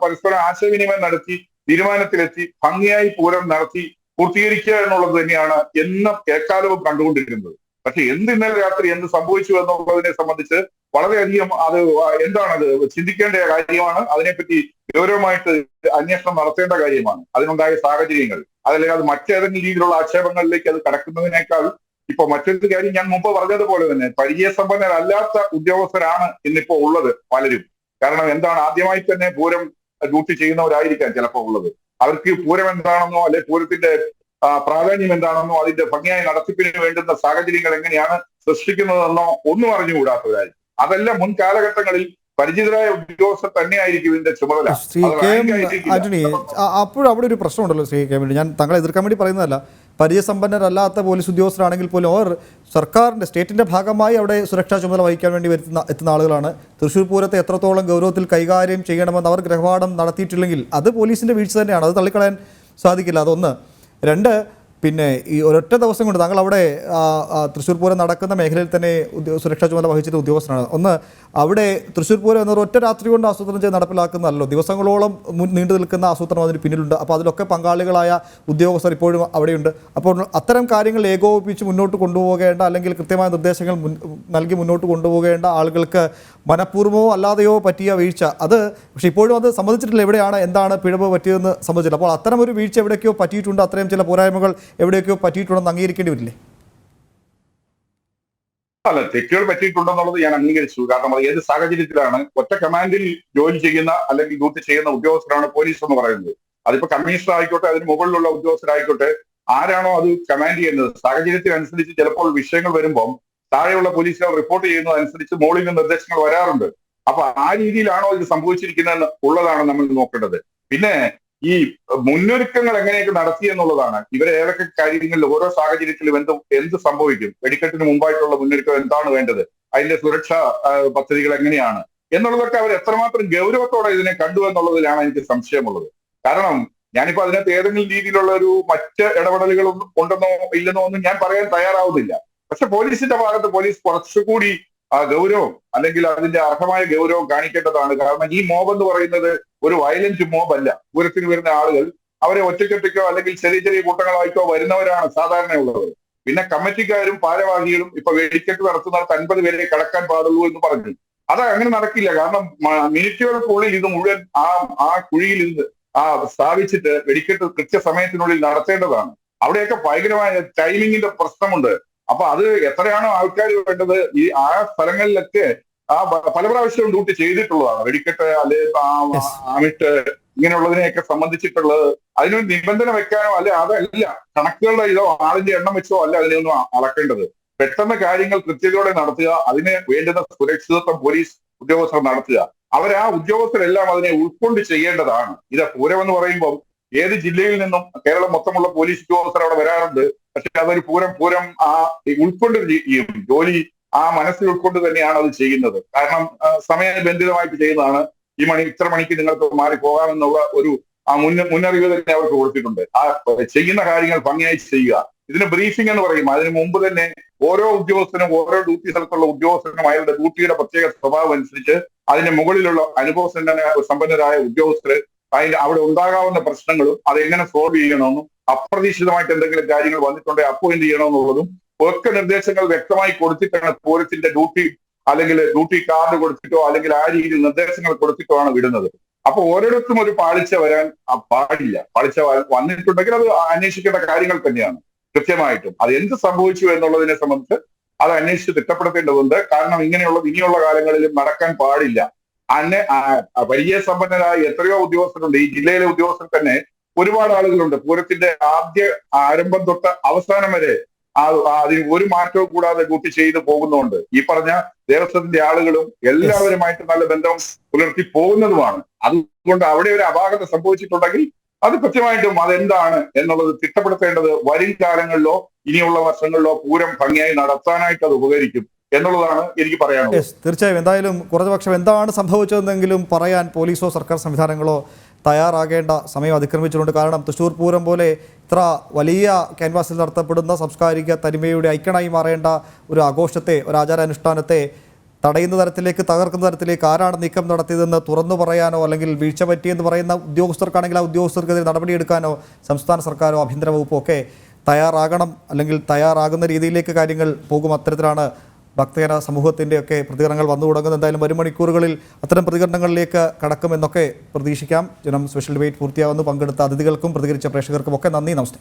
Speaker 5: പരസ്പരം ആശയവിനിമയം നടത്തി തീരുമാനത്തിലെത്തി ഭംഗിയായി പൂരം നടത്തി പൂർത്തീകരിക്കുക എന്നുള്ളത് തന്നെയാണ് എന്നും എക്കാലവും കണ്ടുകൊണ്ടിരിക്കുന്നത്. പക്ഷെ ഇന്നലെ രാത്രി എന്ത് സംഭവിച്ചു എന്നുള്ളതിനെ സംബന്ധിച്ച് വളരെയധികം അത് എന്താണത് ചിന്തിക്കേണ്ട കാര്യമാണ്. അതിനെപ്പറ്റി ഗൗരവമായിട്ട് അന്വേഷണം നടത്തേണ്ട കാര്യമാണ്. അതിനുണ്ടായ സാഹചര്യങ്ങൾ അതല്ലെങ്കിൽ അത് മറ്റേതെങ്കിലും രീതിയിലുള്ള ആക്ഷേപങ്ങളിലേക്ക് അത് കടക്കുന്നതിനേക്കാൾ ഇപ്പൊ മറ്റൊരു കാര്യം ഞാൻ മുമ്പ് പറഞ്ഞതുപോലെ തന്നെ പരിചയസമ്പന്നരല്ലാത്ത ഉദ്യോഗസ്ഥരാണ് ഇന്നിപ്പോ ഉള്ളത് പലരും. കാരണം എന്താണ്, ആദ്യമായി തന്നെ പൂരം ഡ്യൂട്ടി ചെയ്യുന്നവരായിരിക്കാം ചിലപ്പോൾ ഉള്ളത്. അവർക്ക് പൂരം എന്താണെന്നോ അല്ലെ പൂരത്തിന്റെ പ്രാധാന്യം എന്താണെന്നോ അതിന്റെ ഭംഗിയായി നടത്തിപ്പിന് വേണ്ടുന്ന സാഹചര്യങ്ങൾ എങ്ങനെയാണ് സൃഷ്ടിക്കുന്നതെന്നോ ഒന്നും അറിഞ്ഞുകൂടാത്തവരായിരിക്കും. അതെല്ലാം മുൻ കാലഘട്ടങ്ങളിൽ പരിചിതരായ ഉദ്യോഗസ്ഥർ തന്നെയായിരിക്കും ഇതിന്റെ ചുമതല.
Speaker 1: ശ്രീ കെ എം ആന്റണി, അപ്പോഴും അവിടെ ഒരു പ്രശ്നമുണ്ടല്ലോ ശ്രീ കെ എം. ഞാൻ താങ്കളെ എതിർക്കാൻ വേണ്ടി പറയുന്നതല്ല. പരിചയസമ്പന്നരല്ലാത്ത പോലീസ് ഉദ്യോഗസ്ഥരാണെങ്കിൽ പോലും അവർ സർക്കാരിൻ്റെ സ്റ്റേറ്റിൻ്റെ ഭാഗമായി അവിടെ സുരക്ഷാ ചുമതല വഹിക്കാൻ വേണ്ടി എത്തുന്ന ആളുകളാണ്. തൃശ്ശൂർ പൂരത്തെ എത്രത്തോളം ഗൗരവത്തിൽ കൈകാര്യം ചെയ്യണമെന്ന് അവർ ഗ്രഹപാഠം നടത്തിയിട്ടില്ലെങ്കിൽ അത് പോലീസിൻ്റെ വീഴ്ച തന്നെയാണ്. അത് തള്ളിക്കളയാൻ സാധിക്കില്ല. അതൊന്ന്. രണ്ട്, പിന്നെ ഈ ഒരൊറ്റ ദിവസം കൊണ്ട് താങ്കൾ അവിടെ തൃശ്ശൂർ പൂരം നടക്കുന്ന മേഖലയിൽ തന്നെ സുരക്ഷാ ചുമതല വഹിച്ചിട്ട് ഉദ്യോഗസ്ഥനാണ്. ഒന്ന്, അവിടെ തൃശ്ശൂർ പൂരം എന്ന ഒറ്റ രാത്രി കൊണ്ട് ആസൂത്രണം ചെയ്ത് നടപ്പിലാക്കുന്നതല്ലോ, ദിവസങ്ങളോളം നീണ്ടു നിൽക്കുന്ന ആസൂത്രണം അതിന് പിന്നിലുണ്ട്. അപ്പോൾ അതിലൊക്കെ പങ്കാളികളായ ഉദ്യോഗസ്ഥർ ഇപ്പോഴും അവിടെയുണ്ട്. അപ്പോൾ അത്തരം കാര്യങ്ങൾ ഏകോപിപ്പിച്ച് മുന്നോട്ട് കൊണ്ടുപോകേണ്ട അല്ലെങ്കിൽ കൃത്യമായ നിർദ്ദേശങ്ങൾ നൽകി മുന്നോട്ട് കൊണ്ടുപോകേണ്ട ആളുകൾക്ക് മനഃപൂർവ്വമോ അല്ലാതെയോ പറ്റിയ വീഴ്ച അത് പക്ഷേ ഇപ്പോഴും അത് സംബന്ധിച്ചിട്ടില്ല. എവിടെയാണ് എന്താണ് പിഴവ് പറ്റിയതെന്ന് സംബന്ധിച്ചില്ല. അപ്പോൾ അത്തരം ഒരു വീഴ്ച എവിടെയൊക്കെയോ പറ്റിയിട്ടുണ്ട്, അത്രയും ചില പോരായ്മകൾ എവിടെയൊക്കെയോ പറ്റിയിട്ടുണ്ടെന്ന് അംഗീകരിക്കേണ്ടി വരില്ലേ?
Speaker 5: അല്ല, തെറ്റുകൾ പറ്റിയിട്ടുണ്ടെന്നുള്ളത് ഞാൻ അംഗീകരിച്ചു. കാരണം അത് ഏത് സാഹചര്യത്തിലാണ് ഒറ്റ കമാൻഡിൽ ജോലി ചെയ്യുന്ന അല്ലെങ്കിൽ ഡ്യൂട്ടി ചെയ്യുന്ന ഉദ്യോഗസ്ഥരാണ് പോലീസ് എന്ന് പറയുന്നത്. അതിപ്പോ കമ്മീഷണർ ആയിക്കോട്ടെ, അതിന് മുകളിലുള്ള ഉദ്യോഗസ്ഥരായിക്കോട്ടെ, ആരാണോ അത് കമാൻഡ് ചെയ്യുന്നത്, സാഹചര്യത്തിനനുസരിച്ച് ചിലപ്പോൾ വിഷയങ്ങൾ വരുമ്പോൾ താഴെയുള്ള പോലീസുകാർ റിപ്പോർട്ട് ചെയ്യുന്നതനുസരിച്ച് മുകളിൽ നിന്ന് നിർദ്ദേശങ്ങൾ വരാറുണ്ട്. അപ്പൊ ആ രീതിയിലാണോ ഇത് സംഭവിച്ചിരിക്കുന്നത് ഉള്ളതാണ് നമ്മൾ നോക്കേണ്ടത്. പിന്നെ ഈ മുന്നൊരുക്കങ്ങൾ എങ്ങനെയൊക്കെ നടത്തി എന്നുള്ളതാണ്. ഇവരെ ഏതൊക്കെ കാര്യങ്ങളിൽ ഓരോ സാഹചര്യത്തിലും എന്ത് സംഭവിക്കും, വെടിക്കെട്ടിന് മുമ്പായിട്ടുള്ള മുന്നൊരുക്കം എന്താണ് വേണ്ടത്, അതിന്റെ സുരക്ഷാ പദ്ധതികൾ എങ്ങനെയാണ് എന്നുള്ളതൊക്കെ അവർ എത്രമാത്രം ഗൗരവത്തോടെ ഇതിനെ കണ്ടു എന്നുള്ളതിലാണ് എനിക്ക് സംശയമുള്ളത്. കാരണം ഞാനിപ്പോ അതിനകത്ത് ഏതെങ്കിലും രീതിയിലുള്ള ഒരു മറ്റ് ഇടപെടലുകൾ ഉണ്ടെന്നോ ഇല്ലെന്നോ ഒന്നും ഞാൻ പറയാൻ തയ്യാറാവുന്നില്ല. പക്ഷെ പോലീസിന്റെ ഭാഗത്ത് പോലീസ് കുറച്ചുകൂടി ഗൗരവം അല്ലെങ്കിൽ അതിന്റെ അർഹമായ ഗൗരവം കാണിക്കേണ്ടതാണ്. കാരണം ഈ മോബ് എന്ന് പറയുന്നത് ഒരു വയലന്റ് മോബ് അല്ല. പൂരത്തിന് വരുന്ന ആളുകൾ അവരെ ഒറ്റയ്ക്കൊറ്റയ്ക്കോ അല്ലെങ്കിൽ ചെറിയ ചെറിയ കൂട്ടങ്ങളായിട്ടോ വരുന്നവരാണ് സാധാരണയുള്ളവർ. പിന്നെ കമ്മിറ്റിക്കാരും ഭാരവാഹികളും ഇപ്പൊ വെടിക്കെട്ട് നടത്തുന്നവർക്ക് 50 പേരെ കടക്കാൻ പാടുള്ളൂ എന്ന് പറഞ്ഞു. അത് അങ്ങനെ നടക്കില്ല. കാരണം മിനിറ്റുകൾക്കുള്ളിൽ ഇത് മുഴുവൻ ആ കുഴിയിൽ നിന്ന് സ്ഥാപിച്ചിട്ട് വെടിക്കെട്ട് കൃത്യസമയത്തിനുള്ളിൽ നടത്തേണ്ടതാണ്. അവിടെയൊക്കെ ഭയങ്കരമായ ടൈമിങ്ങിന്റെ പ്രശ്നമുണ്ട്. അപ്പൊ അത് എത്രയാണോ ആൾക്കാർ വേണ്ടത്, ഈ ആ സ്ഥലങ്ങളിലൊക്കെ പല പ്രാവശ്യവും ഡ്യൂട്ടി ചെയ്തിട്ടുള്ളതാണ്. വെടിക്കെട്ട് അല്ലെങ്കിൽ ആമിട്ട് ഇങ്ങനെയുള്ളതിനെയൊക്കെ സംബന്ധിച്ചിട്ടുള്ളത് അതിനൊരു നിബന്ധന വെക്കാനോ അല്ലെ അതല്ല കണക്കുകളുടെ ഇതോ ആളിന്റെ എണ്ണം വെച്ചോ അല്ല അതിനെയൊന്നും അളക്കേണ്ടത്. പെട്ടെന്ന് കാര്യങ്ങൾ കൃത്യതയോടെ നടത്തുക, അതിന് വേണ്ടുന്ന സുരക്ഷിതത്വം പോലീസ് ഉദ്യോഗസ്ഥർ നടത്തുക. ആ ഉദ്യോഗസ്ഥരെല്ലാം അതിനെ ഉൾക്കൊണ്ട് ചെയ്യേണ്ടതാണ്. ഇത് പൂരം എന്ന് പറയുമ്പോൾ ഏത് ജില്ലയിൽ നിന്നും കേരളം മൊത്തമുള്ള പോലീസ് ഉദ്യോഗസ്ഥർ അവിടെ വരാറുണ്ട്. പക്ഷെ അതൊരു പൂരം ഉൾക്കൊണ്ട് ചെയ്യും. ജോലി മനസ്സിൽ ഉൾക്കൊണ്ട് തന്നെയാണ് അത് ചെയ്യുന്നത്. കാരണം സമയബന്ധിതമായിട്ട് ചെയ്യുന്നതാണ്. ഇത്ര മണിക്ക് നിങ്ങൾക്ക് മാറി പോകാമെന്നുള്ള ഒരു മുന്നറിവ് തന്നെ അവർക്ക് കൊടുത്തിട്ടുണ്ട്. ചെയ്യുന്ന കാര്യങ്ങൾ ഭംഗിയായി ചെയ്യുക. ഇതിന് ബ്രീഫിംഗ് എന്ന് പറയും. അതിന് മുമ്പ് തന്നെ ഓരോ ഉദ്യോഗസ്ഥനും ഓരോ ഡ്യൂട്ടി സ്ഥലത്തുള്ള ഉദ്യോഗസ്ഥനും അയാളുടെ ഡ്യൂട്ടിയുടെ പ്രത്യേക സ്വഭാവം അനുസരിച്ച് അതിന്റെ മുകളിലുള്ള അനുഭവ സമ്പന്നരായ ഉദ്യോഗസ്ഥർ അവിടെ ഉണ്ടാകാവുന്ന പ്രശ്നങ്ങളും അതെങ്ങനെ സോൾവ് ചെയ്യണമെന്നും അപ്രതീക്ഷിതമായിട്ട് എന്തെങ്കിലും കാര്യങ്ങൾ വന്നിട്ടുണ്ടെങ്കിൽ അപ്പോൾ എന്ത് ചെയ്യണമെന്നുള്ളതും ഒക്കെ നിർദ്ദേശങ്ങൾ വ്യക്തമായി കൊടുത്തിട്ടാണ് പൂരത്തിന്റെ അല്ലെങ്കിൽ ഡ്യൂട്ടി കാർഡ് കൊടുത്തിട്ടോ അല്ലെങ്കിൽ ആ രീതിയിൽ നിർദ്ദേശങ്ങൾ കൊടുത്തിട്ടോ ആണ് വിടുന്നത്. അപ്പൊ ഓരോരുത്തരും ഒരു പാളിച്ച വരാൻ പാടില്ല. പാളിച്ച വന്നിട്ടുണ്ടെങ്കിൽ അത് അന്വേഷിക്കേണ്ട കാര്യങ്ങൾ തന്നെയാണ് കൃത്യമായിട്ടും. അത് എന്ത് സംഭവിച്ചു എന്നുള്ളതിനെ സംബന്ധിച്ച് അത് അന്വേഷിച്ച് തിട്ടപ്പെടുത്തേണ്ടതുണ്ട്. കാരണം ഇനിയുള്ള കാലങ്ങളിലും നടക്കാൻ പാടില്ല. പരിചയസമ്പന്നരായ എത്രയോ ഉദ്യോഗസ്ഥരുണ്ട്. ഈ ജില്ലയിലെ ഉദ്യോഗസ്ഥർ തന്നെ ഒരുപാട് ആളുകളുണ്ട്. പൂരത്തിന്റെ ആരംഭം തൊട്ട് അവസാനം വരെ അതിന് ഒരു മാറ്റവും കൂടാതെ ഡ്യൂട്ടി ചെയ്ത് പോകുന്നുണ്ട്. ഈ പറഞ്ഞ ദേവസ്വത്തിന്റെ ആളുകളും എല്ലാവരുമായിട്ട് നല്ല ബന്ധം പുലർത്തി പോകുന്നതുമാണ്. അതുകൊണ്ട് അവിടെ ഒരു അപാകത സംഭവിച്ചിട്ടുണ്ടെങ്കിൽ അത് കൃത്യമായിട്ടും അതെന്താണ് എന്നുള്ളത് തിട്ടപ്പെടുത്തേണ്ടത് വരും കാലങ്ങളിലോ ഇനിയുള്ള വർഷങ്ങളിലോ പൂരം ഭംഗിയായി നടത്താനായിട്ട് അത് ഉപകരിക്കും എന്നുള്ളതാണ് എനിക്ക് പറയാനുള്ളത്.
Speaker 1: തീർച്ചയായും എന്തായാലും കുറഞ്ഞപക്ഷം എന്താണ് സംഭവിച്ചതെന്നെങ്കിലും പറയാൻ പോലീസോ സർക്കാർ സംവിധാനങ്ങളോ തയ്യാറാകേണ്ട സമയം അതിക്രമിച്ചിട്ടുണ്ട്. കാരണം തൃശ്ശൂർ പൂരം പോലെ ഇത്ര വലിയ ക്യാൻവാസിൽ നടത്തപ്പെടുന്ന സാംസ്കാരിക തനിമയുടെ ഐക്കണായി മാറേണ്ട ഒരു ആഘോഷത്തെ, ഒരു ആചാരാനുഷ്ഠാനത്തെ തടയുന്ന തരത്തിലേക്ക്, തകർക്കുന്ന തരത്തിലേക്ക് ആരാണ് നീക്കം നടത്തിയതെന്ന് തുറന്നു പറയാനോ അല്ലെങ്കിൽ വീഴ്ച പറ്റിയെന്ന് പറയുന്ന ഉദ്യോഗസ്ഥർക്കാണെങ്കിൽ ആ ഉദ്യോഗസ്ഥർക്കെതിരെ നടപടിയെടുക്കാനോ സംസ്ഥാന സർക്കാരോ ആഭ്യന്തര വകുപ്പോ ഒക്കെ തയ്യാറാകണം. അല്ലെങ്കിൽ തയ്യാറാകുന്ന രീതിയിലേക്ക് കാര്യങ്ങൾ പോകും. അത്തരത്തിലാണ് ഭക്തജന സമൂഹത്തിൻ്റെയൊക്കെ പ്രതികരണങ്ങൾ വന്നു തുടങ്ങുന്നത്. എന്തായാലും വരും മണിക്കൂറുകളിൽ അത്തരം പ്രതികരണങ്ങളിലേക്ക് കടക്കുമെന്നൊക്കെ പ്രതീക്ഷിക്കാം. ജനം സ്പെഷ്യൽ ഡിബേറ്റ് പൂർത്തിയാവുന്നു. പങ്കെടുത്ത അതിഥികൾക്കും പ്രതികരിച്ച പ്രേക്ഷകർക്കും ഒക്കെ നന്ദി. നമസ്തേ.